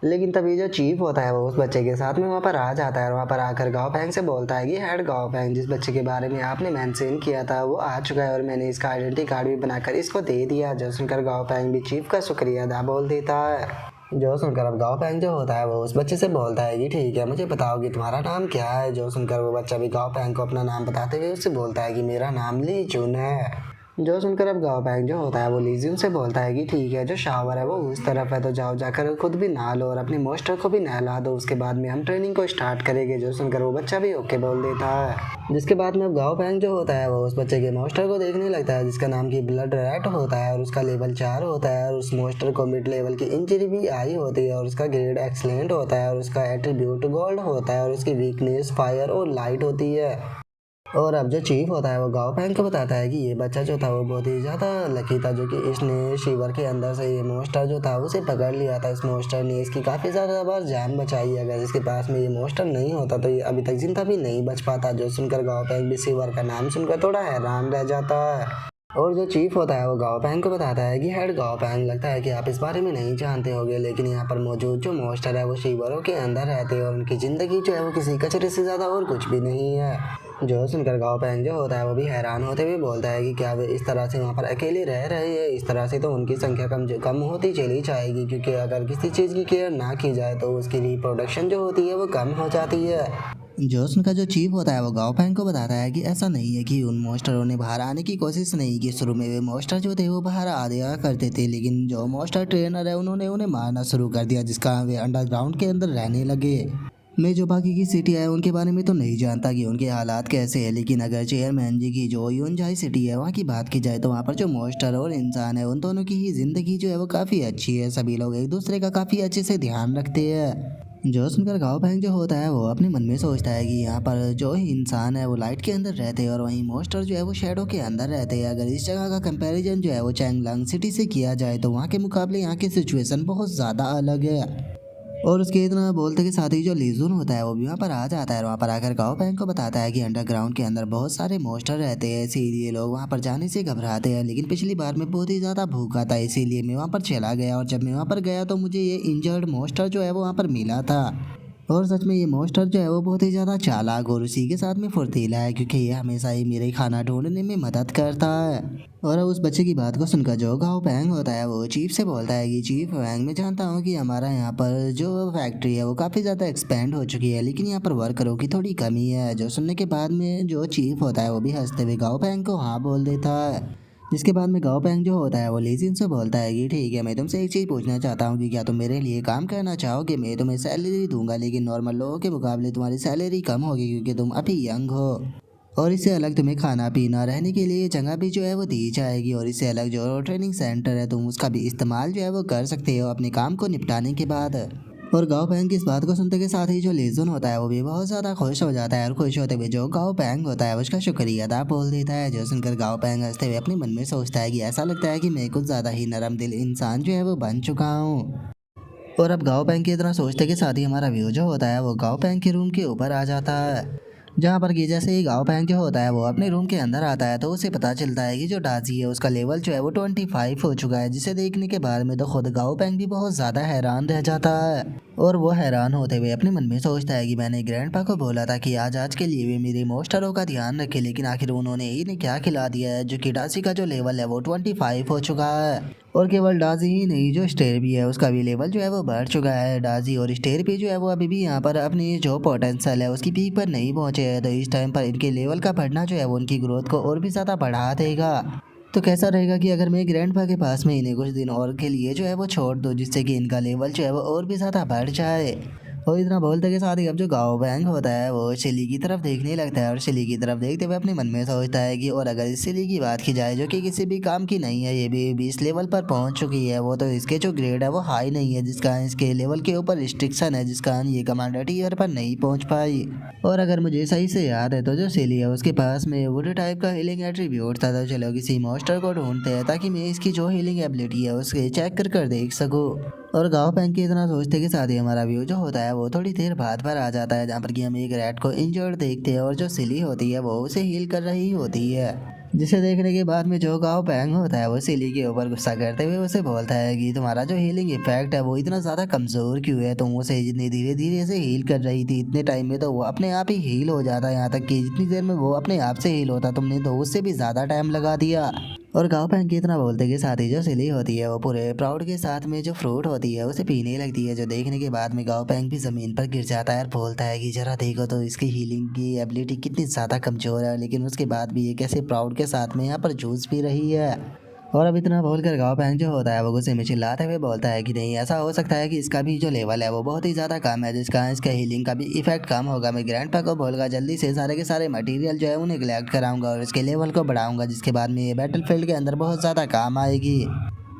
लेकिन तभी जो चीफ होता है वो उस बच्चे के साथ में वहाँ पर आ जाता है और वहाँ पर आकर गाओ पैंग से बोलता है कि हेड गाओ पैंग, जिस बच्चे के बारे में आपने मेंशन किया था वो आ चुका है और मैंने इसका आइडेंटिटी कार्ड भी बनाकर इसको दे दिया। जो सुनकर गाओ पैंग भी चीफ का शुक्रिया अदा बोल देता है। जो सुनकर अब गाओ पैंग जो होता है वो उस बच्चे से बोलता है कि ठीक है, मुझे बताओ कि तुम्हारा नाम क्या है। जो सुनकर वो बच्चा भी गाओ पैंग को अपना नाम बताते हुए उससे बोलता है कि मेरा नाम ली चुन है। जो सुनकर अब गाओ पैंग जो होता है वो लीजियन से बोलता है कि ठीक है, जो शावर है वो उस तरफ है, तो जाओ जाकर खुद भी नहा लो और अपने मास्टर को भी नहला दो, उसके बाद में हम ट्रेनिंग को स्टार्ट करेंगे। जो सुनकर वो बच्चा भी ओके बोल देता है। जिसके बाद में अब गाओ पैंग जो होता है वो उस बच्चे के मास्टर को देखने लगता है, जिसका नाम की ब्लड रैट होता है और उसका लेवल 4 होता है। और उस मास्टर को मिड लेवल की इंजरी भी आई होती है और उसका ग्रेड एक्सलेंट होता है और उसका एट्रीब्यूट गोल्ड होता है और उसकी वीकनेस फायर और लाइट होती है। और अब जो चीफ होता है वो गाओ पैंग को बताता है कि ये बच्चा जो था वो बहुत ही ज़्यादा लकी था, जो कि इसने शिवर के अंदर से ये मोस्टर जो था उसे पकड़ लिया था। इस मोस्टर ने इसकी काफ़ी ज़्यादा बार जान बचाई है। अगर इसके पास में ये मोस्टर नहीं होता तो ये अभी तक जिंदा भी नहीं बच पाता। जो सुनकर गाओ पैंग भी शिवर का नाम सुनकर थोड़ा हैरान रह जाता है। और जो चीफ होता है वो गाओ पैंग को बताता है कि हेड गाओ पैंग, लगता है कि आप इस बारे में नहीं जानते होंगे, लेकिन यहाँ पर मौजूद जो मोस्टर है वो शिवरों के अंदर रहते हैं और उनकी ज़िंदगी जो है वो किसी कचरे से ज़्यादा और कुछ भी नहीं है। जो सुनकर गाओ पैंग जो होता है वो भी हैरान होते हुए बोलता है कि क्या वे इस तरह से वहाँ पर अकेले रह रहे हैं, इस तरह से तो उनकी संख्या कम होती चली जाएगी, क्योंकि अगर किसी चीज़ की केयर ना की जाए तो उसकी रिप्रोडक्शन जो होती है वो कम हो जाती है। जोसन का जो चीफ होता है वो गाओ पैंग को बताता है कि ऐसा नहीं है कि उन मॉन्स्टरों ने बाहर आने की कोशिश नहीं की। शुरू में वे मॉन्स्टर जो थे वो बाहर आ दिया करते थे, लेकिन जो मॉन्स्टर ट्रेनर है उन्होंने उन्हें मारना शुरू कर दिया, जिसका वे अंडरग्राउंड के अंदर रहने लगे। मैं जो बाकी की सिटी है उनके बारे में तो नहीं जानता कि उनके हालात कैसे हैं, लेकिन अगर चेयरमैन जी की जो यूनजाई सिटी है वहाँ की बात की जाए तो वहाँ पर जो मॉन्स्टर और इंसान है उन दोनों की ही ज़िंदगी जो है वो काफ़ी अच्छी है। सभी लोग एक दूसरे का काफ़ी अच्छे से ध्यान रखते हैं। जो सुनकर गाओ पैंग जो होता है वो अपने मन में सोचता है कि यहाँ पर जो इंसान है वो लाइट के अंदर रहते हैं और वहीं मॉन्स्टर जो है वो शैडो के अंदर रहते हैं। अगर इस जगह का कंपैरिजन जो है वो चैंगलांग सिटी से किया जाए तो वहाँ के मुकाबले यहाँ की सिचुएशन बहुत ज़्यादा अलग है। और उसके इतना बोलते के साथ ही जो लीजुन होता है वो भी वहाँ पर आ जाता है और वहाँ पर आकर गाओ पैंग को बताता है कि अंडरग्राउंड के अंदर बहुत सारे मॉन्स्टर रहते हैं, इसीलिए लोग वहाँ पर जाने से घबराते हैं। लेकिन पिछली बार मैं बहुत ही ज़्यादा भूखा था, इसीलिए मैं वहाँ पर चला गया और जब मैं वहाँ पर गया तो मुझे ये इंजर्ड मॉन्स्टर जो है वो वहाँ पर मिला था। और सच में ये मॉन्स्टर जो है वो बहुत ही ज़्यादा चालाक और उसी के साथ में फुर्तीला है, क्योंकि ये हमेशा ही मेरे खाना ढूंढने में मदद करता है। और उस बच्चे की बात को सुनकर जो गाओ पैंग होता है वो चीफ से बोलता है कि चीफ पैंग, मैं जानता हूँ कि हमारा यहाँ पर जो फैक्ट्री है वो काफ़ी ज़्यादा एक्सपेंड हो चुकी है, लेकिन यहाँ पर वर्करों की थोड़ी कमी है। जो सुनने के बाद में जो चीफ होता है वो भी हंसते हुए गाओ पैंग को हाँ बोल देता है। जिसके बाद में गाओ पैंग जो होता है वो लीजिन से बोलता है कि ठीक है, मैं तुमसे एक चीज़ पूछना चाहता हूँ कि क्या तुम मेरे लिए काम करना चाहोगे। मैं तुम्हें सैलरी दूंगा, लेकिन नॉर्मल लोगों के मुकाबले तुम्हारी सैलरी कम होगी, क्योंकि तुम अभी यंग हो। और इससे अलग तुम्हें खाना पीना रहने के लिए जगह भी जो है वो दी जाएगी, और इससे अलग जो ट्रेनिंग सेंटर है तुम उसका भी इस्तेमाल जो है वो कर सकते हो अपने काम को निपटाने के बाद। और गाओ पैंग की इस बात को सुनते के साथ ही जो लेजुन होता है वो भी बहुत ज़्यादा खुश हो जाता है और खुश होते हुए जो गाओ पैंग होता है उसका शुक्रिया अदा बोल देता है। जो सुनकर गाओ पैंग हंसते हुए अपने मन में सोचता है कि ऐसा लगता है कि मैं कुछ ज़्यादा ही नरम दिल इंसान जो है वो बन चुका हूँ। और अब गाओ पैंग की इतना सोचते के साथ ही हमारा व्यू जो होता है वो गाओ पैंग के रूम के ऊपर आ जाता है, जहाँ पर कि जैसे ही गाओ पैंग जो होता है वो अपने रूम के अंदर आता है तो उसे पता चलता है कि जो डाजी है उसका लेवल जो है वो 25 हो चुका है, जिसे देखने के बाद में तो खुद गाओ पैंग भी बहुत ज़्यादा हैरान रह जाता है। और वो हैरान होते हुए अपने मन में सोचता है कि मैंने ग्रैंडपा को बोला था कि आज के लिए भी मेरे मॉन्स्टरों का ध्यान रखे, लेकिन आखिर उन्होंने इन्हें क्या खिला दिया है, जो कि डासी का जो लेवल है वो 25 हो चुका है। और केवल डाजी ही नहीं, जो स्टेर भी है उसका भी लेवल जो है वो बढ़ चुका है। डाजी और स्टेर भी जो है वो अभी भी यहाँ पर अपनी जो पोटेंशियल है उसकी पीक पर नहीं पहुंचे हैं, तो इस टाइम पर इनके लेवल का बढ़ना जो है वो उनकी ग्रोथ को और भी ज़्यादा बढ़ा देगा। तो कैसा रहेगा कि अगर मैं ग्रैंडपा के पास में इन्हें कुछ दिन और के लिए जो है वो छोड़ दूँ, जिससे कि इनका लेवल जो है वो और भी ज़्यादा बढ़ जाए। और इतना बोलते के साथ ही अब जो गाँव बैंक होता है वो शेली की तरफ देखने लगता है, और शेली की तरफ देखते हुए अपने मन में सोचता है कि और अगर इस शेली की बात की जाए जो कि किसी भी काम की नहीं है, ये भी 20 लेवल पर पहुंच चुकी है, वो तो इसके जो ग्रेड है वो हाई नहीं है, जिसका इसके लेवल के ऊपर रिस्ट्रिक्शन है, जिसका ये कमांडर टीयर पर नहीं पहुंच पाई। और अगर मुझे सही से याद है तो जो शेली है उसके पास में वुड टाइप का हीलिंग एट्रीब्यूट था, तो चलो किसी मॉन्स्टर को ढूंढते हैं ताकि मैं इसकी जो हीलिंग एबिलिटी है उसके चेक कर देख सकूँ। और गाँव बैंक के इतना सोचते के साथ ही हमारा व्यू जो होता है वो थोड़ी देर बाद पर आ जाता है, जहाँ पर कि हम एक रैट को इंजर्ड देखते हैं और जो सिली होती है वो उसे हील कर रही होती है, जिसे देखने के बाद में जो गाँव बैंग होता है वो सिली के ऊपर गुस्सा करते हुए उसे बोलता है कि तुम्हारा जो हीलिंग इफेक्ट है वो इतना ज़्यादा कमज़ोर क्यों है, तुम उसे जितनी धीरे धीरे से हील कर रही थी इतने टाइम में तो वो अपने आप ही हील हो जाता, यहाँ तक कि जितनी देर में वो अपने आप से हील होता तुमने तो उससे भी ज़्यादा टाइम लगा दिया। और गाँव बैंक इतना बोलते के साथ ही जो सिली होती है वो पूरे प्राउड के साथ में जो फ्रूट होती है उसे पीने लगती है, जो देखने के बाद में गाँव बैंक भी ज़मीन पर गिर जाता है और बोलता है कि जरा देखो तो इसकी हीलिंग की एबिलिटी कितनी ज़्यादा कमज़ोर है, लेकिन उसके बाद भी ये कैसे प्राउड के साथ में यहाँ पर जूस पी रही है। और अब इतना बोलकर गाँव बैंक जो होता है वो गुस्से में चिल्लाते हुए बोलता है कि नहीं, ऐसा हो सकता है कि इसका भी जो लेवल है वो बहुत ही ज़्यादा कम है, जिसका इसका हीलिंग का भी इफेक्ट कम होगा। मैं ग्रैंडपा को बोलूँगा जल्दी से सारे के सारे मटेरियल जो है उन्हें कलेक्ट कराऊंगा और इसके लेवल को बढ़ाऊंगा, जिसके बाद में ये बैटल फील्ड के अंदर बहुत ज़्यादा काम आएगी।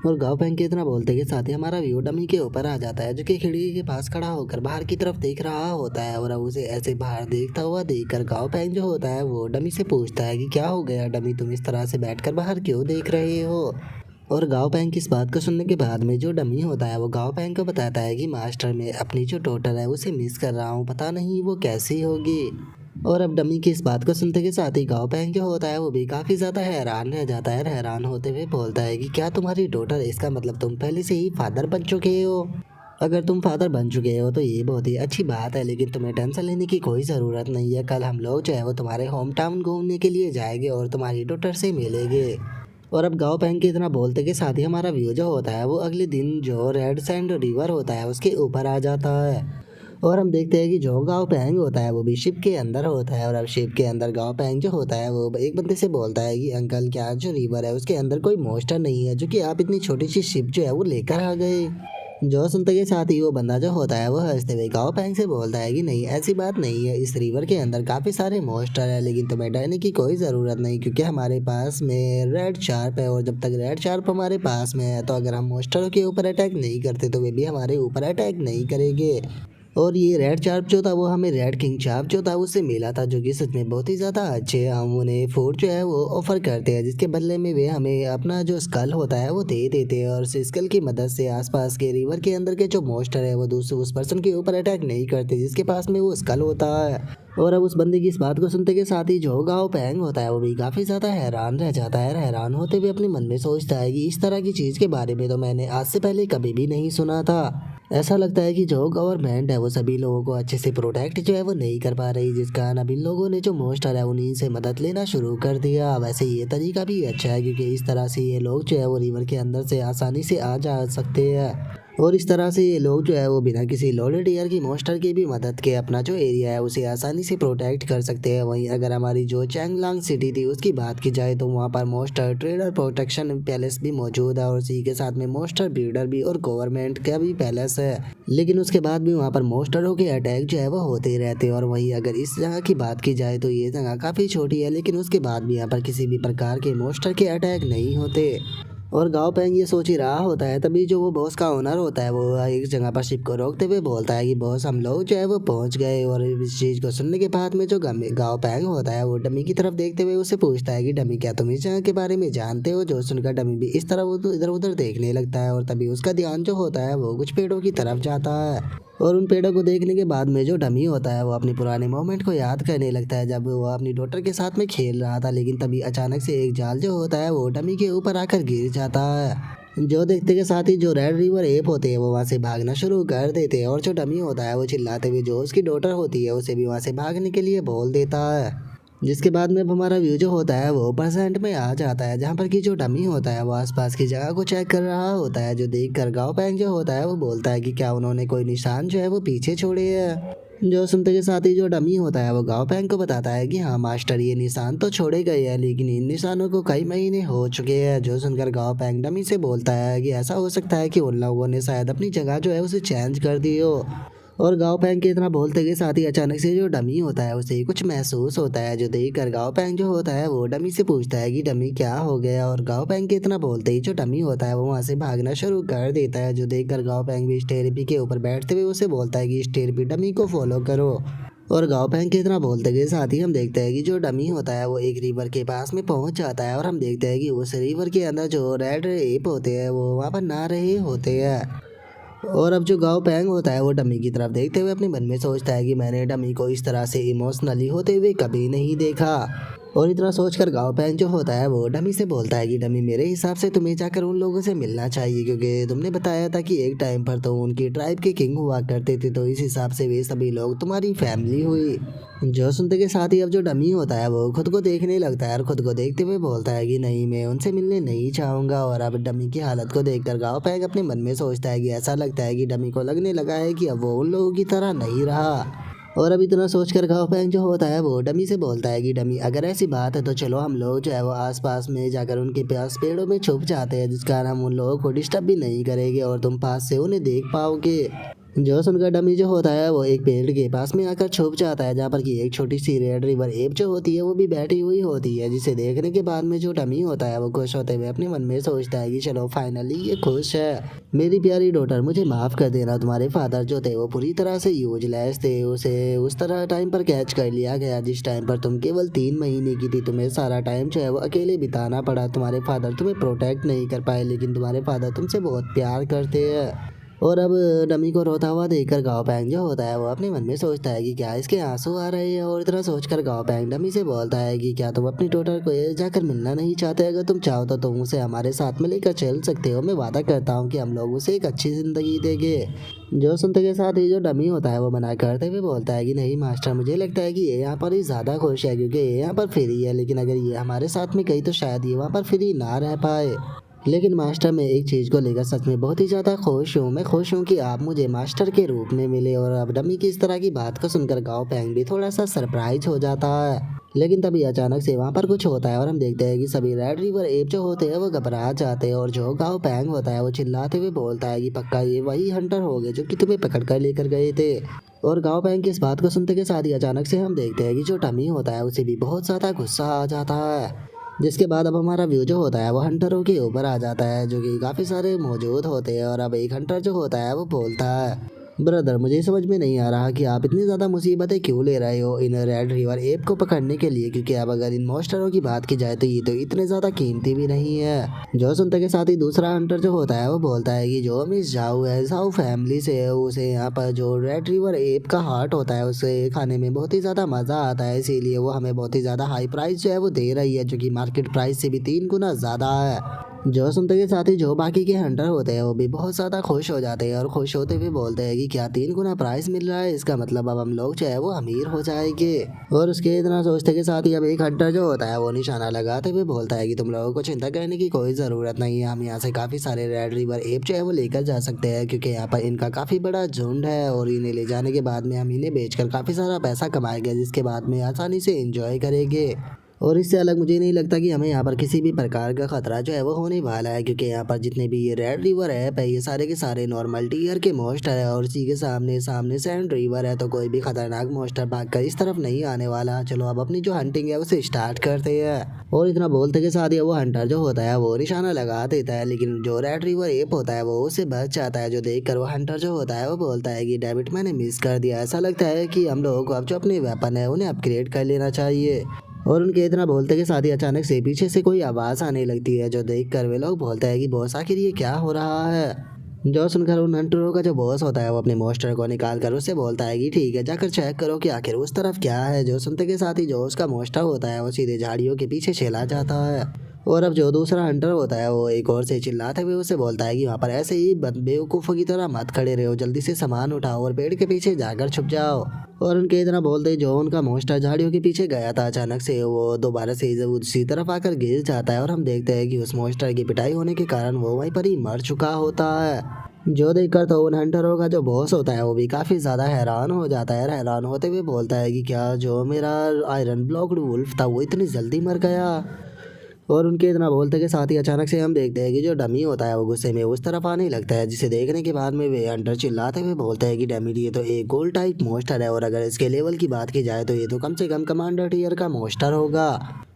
और गाँव बैंक के इतना बोलते के साथ ही हमारा व्यू डमी के ऊपर आ जाता है, जो कि खिड़की के पास खड़ा होकर बाहर की तरफ देख रहा होता है। और अब उसे ऐसे बाहर देखता हुआ देखकर गाँव बैंक जो होता है वो डमी से पूछता है कि क्या हो गया डमी, तुम इस तरह से बैठकर बाहर क्यों देख रहे हो। और गाँव बैंक की इस बात को सुनने के बाद में जो डमी होता है वो गाँव बैंक को बताता है कि मास्टर में अपनी जो डॉटर है उसे मिस कर रहा हूँ, पता नहीं वो कैसी होगी। और अब डमी की इस बात को सुनते के साथ ही गाँव बैंक जो होता है वो भी काफ़ी ज़्यादा हैरान रह जाता है, हैरान होते हुए बोलता है कि क्या तुम्हारी डॉटर, इसका मतलब तुम पहले से ही फादर बन चुके हो। अगर तुम फादर बन चुके हो तो ये बहुत ही अच्छी बात है, लेकिन तुम्हें टेंशन लेने की कोई ज़रूरत नहीं है। कल हम लोग जो है वो तुम्हारे होम टाउन घूमने के लिए जाएंगे और तुम्हारी डॉटर से मिलेंगे। और अब गाँव बैंक के इतना बोलते के साथ ही हमारा व्यू जो होता है वो अगले दिन जो रेड सैंड रिवर होता है उसके ऊपर आ जाता है। और हम देखते हैं कि जो गाँव पैंग होता है वो भी शिप के अंदर होता है, और अब शिप के अंदर गाँव पैंग जो होता है वो एक बंदे से बोलता है कि अंकल क्या जो रिवर है उसके अंदर कोई मॉन्स्टर नहीं है जो कि आप इतनी छोटी सी शिप जो है वो लेकर आ गए। जो सुनते के साथ ही वो बंदा जो होता है वो हंसते हुए गाँव पैंग से बोलता है कि नहीं, ऐसी बात नहीं है, इस रिवर के अंदर काफ़ी सारे मॉन्स्टर है, लेकिन तुम्हें डरने की कोई ज़रूरत नहीं क्योंकि हमारे पास में रेड शार्प है। और जब तक रेड शार्प हमारे पास में है तो अगर हम मॉन्स्टरों के ऊपर अटैक नहीं करते तो वे भी हमारे ऊपर अटैक नहीं करेंगे। और ये रेड चार्प जो था वो हमें रेड किंग चार्प जो था उससे मिला था, जो कि सच में बहुत ही ज़्यादा अच्छे हैं। हम उन्हें फूड जो है वो ऑफर करते हैं, जिसके बदले में वे हमें अपना जो स्कल होता है वो दे देते हैं, और उस स्कल की मदद से आसपास के रिवर के अंदर के जो मॉन्स्टर है वो दूसरे उस पर्सन के ऊपर अटैक नहीं करते जिसके पास में वो स्कल होता है। और अब उस बंदे की इस बात को सुनते के साथ ही जो गाँव पैंग होता है वो भी काफ़ी ज़्यादा हैरान रह जाता है, हैरान होते हुए अपने मन में सोचता है कि इस तरह की चीज़ के बारे में तो मैंने आज से पहले कभी भी नहीं सुना था। ऐसा लगता है कि जो गवर्नमेंट है वो सभी लोगों को अच्छे से प्रोटेक्ट जो है वो नहीं कर पा रही, जिस कारण अब इन लोगों ने जो मॉन्स्टर है उन्हीं से मदद लेना शुरू कर दिया। वैसे ये तरीका भी अच्छा है क्योंकि इस तरह से ये लोग जो है वो रिवर के अंदर से आसानी से आ जा सकते हैं, और इस तरह से ये लोग जो है वो बिना किसी लोडेड एयर की मॉन्स्टर की भी मदद के अपना जो एरिया है उसे आसानी से प्रोटेक्ट कर सकते हैं। वहीं अगर हमारी जो चैंगलांग सिटी थी उसकी बात की जाए तो वहाँ पर मॉन्स्टर ट्रेडर प्रोटेक्शन पैलेस भी मौजूद है, और उसी के साथ में मॉन्स्टर ब्रीडर भी और गवर्नमेंट का भी पैलेस है, लेकिन उसके बाद भी वहाँ पर मॉन्स्टरों के अटैक जो है वो होते ही रहते हैं। और वहीं अगर इस जगह की बात की जाए तो ये जगह काफ़ी छोटी है, लेकिन उसके बाद भी यहाँ पर किसी भी प्रकार के मॉन्स्टर के अटैक नहीं होते। और गाँव पैंग ये सोच ही रहा होता है, तभी जो वो बॉस का ओनर होता है वो एक जगह पर शिप को रोकते हुए बोलता है कि बॉस हम लोग जो है वो पहुंच गए। और इस चीज़ को सुनने के बाद में जो गाँव पैंग होता है वो डमी की तरफ देखते हुए उससे पूछता है कि डमी क्या तुम इस जगह के बारे में जानते हो। जो सुनकर डमी भी इस तरह वो तो इधर उधर देखने लगता है, और तभी उसका ध्यान जो होता है वो कुछ पेड़ों की तरफ जाता है। और उन पेड़ों को देखने के बाद में जो डमी होता है वो अपने पुराने मोमेंट को याद करने लगता है जब वो अपनी डॉटर के साथ में खेल रहा था, लेकिन तभी अचानक से एक जाल जो होता है वो डमी के ऊपर आकर गिर जाता है। जो देखते के साथ ही जो रेड रिवर एप होते हैं वो वहाँ से भागना शुरू कर देते हैं, और जो डमी होता है वो चिल्लाते हुए जो उसकी डॉटर होती है उसे भी वहाँ से भागने के लिए बोल देता है। जिसके बाद में अब हमारा व्यू जो होता है वो परसेंट में आ जाता है, जहाँ पर कि जो डमी होता है वो आसपास की जगह को चेक कर रहा होता है, जो देख कर गाँव पैंग जो होता है वो बोलता है कि क्या उन्होंने कोई निशान जो है वो पीछे छोड़े है। जो सुनते के साथ ही जो डमी होता है वो गाँव पैंग को बताता है कि हाँ मास्टर, ये निशान तो छोड़े गए हैं लेकिन इन निशानों को कई महीने हो चुके हैं। जो सुनकर गाँव पैंग डमी से बोलता है कि ऐसा हो सकता है कि उन लोगों ने शायद अपनी जगह जो है उसे चेंज कर दी हो। और गाँव पैंग के इतना बोलते के साथ ही अचानक से जो डमी होता है उसे कुछ महसूस होता है, जो देख कर गाँव पैंग जो होता है वो डमी से पूछता है कि डमी क्या हो गया। और गाँव पैंग के इतना बोलते ही जो डमी होता है वो वहाँ से भागना शुरू कर देता है, जो देख कर गाँव पैंग भी स्टेरिपी के ऊपर बैठते हुए उसे बोलता है कि स्टेरिपी डमी को फॉलो करो। और गाँव पैंग के इतना बोलते के साथ ही हम देखते हैं कि जो डमी होता है वो एक रिवर के पास में पहुंच जाता है, और हम देखते हैं कि उस रिवर के अंदर जो रेड एप होते हैं वो वहाँ पर नहा रहे होते हैं। और अब जो गाँव पैंग होता है वो डमी की तरफ देखते हुए अपने मन में सोचता है कि मैंने डमी को इस तरह से इमोशनली होते हुए कभी नहीं देखा। और इतना सोचकर गाँव पैंग जो होता है वो डमी से बोलता है कि डमी, मेरे हिसाब से तुम्हें जाकर उन लोगों से मिलना चाहिए, क्योंकि तुमने बताया था कि एक टाइम पर तो उनकी ट्राइब के किंग हुआ करते थे, तो इस हिसाब से वे सभी लोग तुम्हारी फैमिली हुई। जो सुनते के साथ ही अब जो डमी होता है वो खुद को देखने लगता है और खुद को देखते हुए बोलता है कि नहीं, मैं उनसे मिलने नहीं चाहूँगा। और अब डमी की हालत को देखकर गाँव पैंग अपने मन में सोचता है कि ऐसा लगता है कि डमी को लगने लगा है कि अब वो उन लोगों की तरह नहीं रहा। और अब इतना सोचकर गाँव पैंग जो होता है वो डमी से बोलता है कि डमी, अगर ऐसी बात है तो चलो हम लोग जो है वो आसपास में जाकर उनके पास पेड़ों में छुप जाते हैं, जिस कारण हम उन लोगों को डिस्टर्ब भी नहीं करेंगे और तुम पास से उन्हें देख पाओगे। जो सुनकर डमी जो होता है वो एक पेड़ के पास में आकर छुप जाता है, जहाँ पर कि एक छोटी सी रेड रिवर एप जो होती है वो भी बैठी हुई होती है, जिसे देखने के बाद में जो डमी होता है वो खुश होते हुए अपने मन में सोचता है कि चलो फाइनली ये खुश है। मेरी प्यारी डॉटर, मुझे माफ़ कर देना, तुम्हारे फादर जो थे वो पूरी तरह से यूजलेस थे, उसे उस तरह टाइम पर कैच कर लिया गया जिस टाइम पर तुम केवल 3 महीने की थी। तुम्हें सारा टाइम जो है वो अकेले बिताना पड़ा, तुम्हारे फादर तुम्हें प्रोटेक्ट नहीं कर पाए, लेकिन तुम्हारे फादर तुमसे बहुत प्यार करते हैं। और अब डमी को रोता हुआ देखकर गाँव पैंग जो होता है वो अपने मन में सोचता है कि क्या इसके आंसू आ रहे हैं। और इतना सोचकर गाँव पैंग डमी से बोलता है कि क्या तुम अपनी डॉटर को जाकर मिलना नहीं चाहते? अगर तुम चाहो तो तुम उसे हमारे साथ में लेकर चल सकते हो, मैं वादा करता हूँ कि हम लोग उसे एक अच्छी ज़िंदगी देंगे। जो सुनते के साथ ही जो डमी होता है वो मना करते हुए बोलता है कि नहीं मास्टर, मुझे लगता है कि ये यहाँ पर ही ज़्यादा खुश है, क्योंकि ये यहाँ पर फ्री है, लेकिन अगर ये हमारे साथ में गई तो शायद ये वहाँ पर फ्री ना रह पाए। लेकिन मास्टर, मैं एक चीज़ को लेकर सच में बहुत ही ज़्यादा खुश हूँ। मैं खुश हूँ कि आप मुझे मास्टर के रूप में मिले। और अब डमी की इस तरह की बात को सुनकर गाँव पैंग भी थोड़ा सा सरप्राइज हो जाता है। लेकिन तभी अचानक से वहाँ पर कुछ होता है और हम देखते हैं कि सभी रेड रिवर एप जो होते हैं वो घबरा जाते हैं। और जो गाँव पैंग होता है वो चिल्लाते हुए बोलता है कि पक्का ये वही हंटर हो गए जो कि तुम्हें पकड़ कर लेकर गए थे। और गाँव पैंग की इस बात को सुनते के साथ ही अचानक से हम देखते हैं कि जो डमी होता है उसे भी बहुत ज़्यादा गुस्सा आ जाता है। जिसके बाद अब हमारा व्यू जो होता है वो हंटरों के ऊपर आ जाता है, जो कि काफ़ी सारे मौजूद होते हैं। और अब एक हंटर जो होता है वो बोलता है, ब्रदर, मुझे समझ में नहीं आ रहा कि आप इतनी ज़्यादा मुसीबतें क्यों ले रहे हो इन रेड रिवर एप को पकड़ने के लिए, क्योंकि अब अगर इन मॉन्स्टरों की बात की जाए तो ये तो इतने ज़्यादा कीमती भी नहीं है। जो सुनते के साथ ही दूसरा हंटर जो होता है वो बोलता है कि जो मिस जाऊ है, जाऊ फैमिली से है, उसे यहाँ पर जो रेड रिवर एप का हार्ट होता है उसे खाने में बहुत ही ज़्यादा मज़ा आता है, इसीलिए वो हमें बहुत ही ज़्यादा हाई प्राइस जो है वो दे रही है, जो कि मार्केट प्राइस से भी 3 गुना ज़्यादा है। जो सुनते के साथ ही जो बाकी के हंटर होते हैं वो भी बहुत ज़्यादा खुश हो जाते हैं और खुश होते हुए बोलते हैं कि क्या 3 गुना प्राइस मिल रहा है, इसका मतलब अब हम लोग जो है वो अमीर हो जाएंगे। और उसके इतना सोचते के साथ ही अब एक हंटर जो होता है वो निशाना लगाते हुए बोलता है कि तुम लोगों को चिंता करने की कोई ज़रूरत नहीं है, हम यहाँ से काफ़ी सारे रेड रिवर एप जो है वो लेकर जा सकते हैं, क्योंकि यहाँ पर इनका काफ़ी बड़ा झुंड है और इन्हें ले जाने के बाद में हम इन्हें बेचकर काफ़ी सारा पैसा कमाएंगे, जिसके बाद में आसानी से इंजॉय करेंगे। और इससे अलग मुझे नहीं लगता कि हमें यहाँ पर किसी भी प्रकार का खतरा जो है वो होने वाला है, क्योंकि यहाँ पर जितने भी ये रेड रिवर ऐप है ये सारे के सारे नॉर्मल टीयर के मॉन्स्टर है और इसी के सामने सामने सैंड रिवर है, तो कोई भी खतरनाक मॉन्स्टर भागकर इस तरफ नहीं आने वाला। चलो अब अपनी जो हंटिंग है उसे स्टार्ट करते हैं। और इतना बोलते के साथ ही वो हंटर जो होता है वो निशाना लगा देता है, लेकिन जो रेड रिवर ऐप होता है वो उससे बच जाता है। जो देख कर वो हंटर जो होता है वो बोलता है कि डेविड, मैंने मिस कर दिया, ऐसा लगता है कि हम लोगों को अब जो अपने वेपन है उन्हें अपग्रेड कर लेना चाहिए। और उनके इतना बोलते के साथ ही अचानक से पीछे से कोई आवाज़ आने लगती है, जो देख कर वे लोग बोलते हैं कि बॉस, आखिर ये क्या हो रहा है। जो सुनकर उन हंटरों का जो बॉस होता है वो अपने मॉन्स्टर को निकाल कर उससे बोलता है कि ठीक है, जाकर चेक करो कि आखिर उस तरफ क्या है। जो सुनते के साथ ही जो उसका मॉन्स्टर होता है वो सीधे झाड़ियों के पीछे चला जाता है। और अब जो दूसरा हंटर होता है वो एक और से चिल्लाते हुए उसे बोलता है कि वहाँ पर ऐसे ही बेवकूफ़ों की तरह मत खड़े रहो, जल्दी से सामान उठाओ और पेड़ के पीछे जाकर छुप जाओ। और उनके इतना बोलते ही जो उनका मॉन्स्टर झाड़ियों के पीछे गया था अचानक से वो दोबारा से उसी तरफ आकर गिर जाता है और हम देखते हैं कि उस मॉन्स्टर की पिटाई होने के कारण वो वहीं पर ही मर चुका होता है। जो देखकर तो उन हंटरों का जो बॉस होता है वो भी काफ़ी ज़्यादा हैरान हो जाता है। हैरान होते हुए बोलता है कि क्या जो मेरा आयरन ब्लॉक्ड वुल्फ था वो इतनी जल्दी मर गया। और उनके इतना बोलते के साथ ही अचानक से हम देखते हैं कि जो डमी होता है वो गुस्से में उस तरफ आने लगता है, जिसे देखने के बाद में वे हंटर चिल्लाते हुए बोलते हैं कि डमी ये तो एक गोल्ड टाइप मॉन्स्टर है और अगर इसके लेवल की बात की जाए तो ये तो कम से कम कमांडर टीयर का मॉन्स्टर होगा।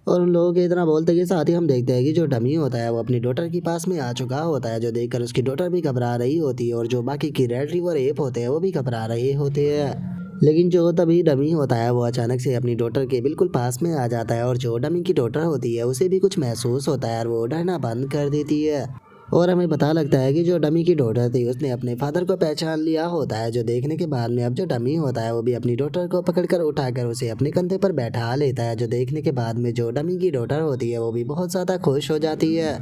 और उन लोगों के इतना बोलते के साथ ही हम देखते हैं कि जो डमी होता है वो अपनी डॉटर के पास में आ चुका होता है, जो देखकर उसकी डॉटर भी घबरा रही होती है और जो बाकी की रेड रिवर एप होते हैं वो भी घबरा रहे होते हैं। लेकिन जो तभी डमी होता है वो अचानक से अपनी डॉटर के बिल्कुल पास में आ जाता है और जो डमी की डॉटर होती है उसे भी कुछ महसूस होता है और वो डरना बंद कर देती है। और हमें पता लगता है कि जो डमी की डॉटर थी उसने अपने फादर को पहचान लिया होता है, जो देखने के बाद में अब जो डमी होता है वो भी अपनी डॉटर को पकड़कर उठाकर उसे अपने कंधे पर बैठा लेता है, जो देखने के बाद में जो डमी की डॉटर होती है वो भी बहुत ज़्यादा खुश हो जाती है।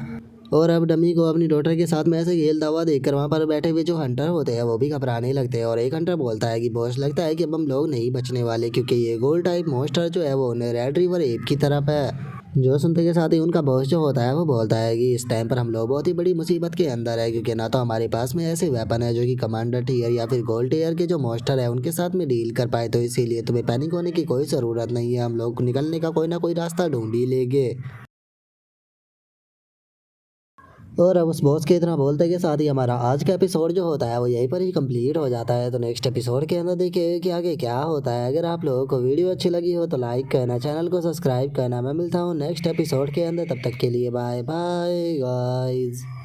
और अब डमी को अपनी डॉटर के साथ में ऐसे खेलता हुआ देखकर वहाँ पर बैठे हुए जो हंटर होते हैं वो भी घबराने लगते हैं। और एक हंटर बोलता है कि बॉस लगता है कि अब हम लोग नहीं बचने वाले, क्योंकि ये गोल्ड टाइप मॉन्स्टर जो है वो रेड रिवर एप की तरफ है। जो सुनते के साथ ही उनका बॉस जो होता है वो बोलता है कि इस टाइम पर हम लोग बहुत ही बड़ी मुसीबत के अंदर है, क्योंकि ना तो हमारे पास में ऐसे वेपन है जो कि कमांडर टीयर या फिर गोल्ड टीयर के जो मॉन्स्टर है उनके साथ में डील कर पाए, तो इसीलिए तुम्हें पैनिक होने की कोई ज़रूरत नहीं है, हम लोग निकलने का कोई ना कोई रास्ता ढूंढ ही लेंगे। और अब उस बॉस के इतना बोलते के साथ ही हमारा आज का एपिसोड जो होता है वो यहीं पर ही कंप्लीट हो जाता है। तो नेक्स्ट एपिसोड के अंदर देखिए कि आगे क्या होता है। अगर आप लोगों को वीडियो अच्छी लगी हो तो लाइक करना, चैनल को सब्सक्राइब करना। मैं मिलता हूँ नेक्स्ट एपिसोड के अंदर, तब तक के लिए बाय बाय गाइस।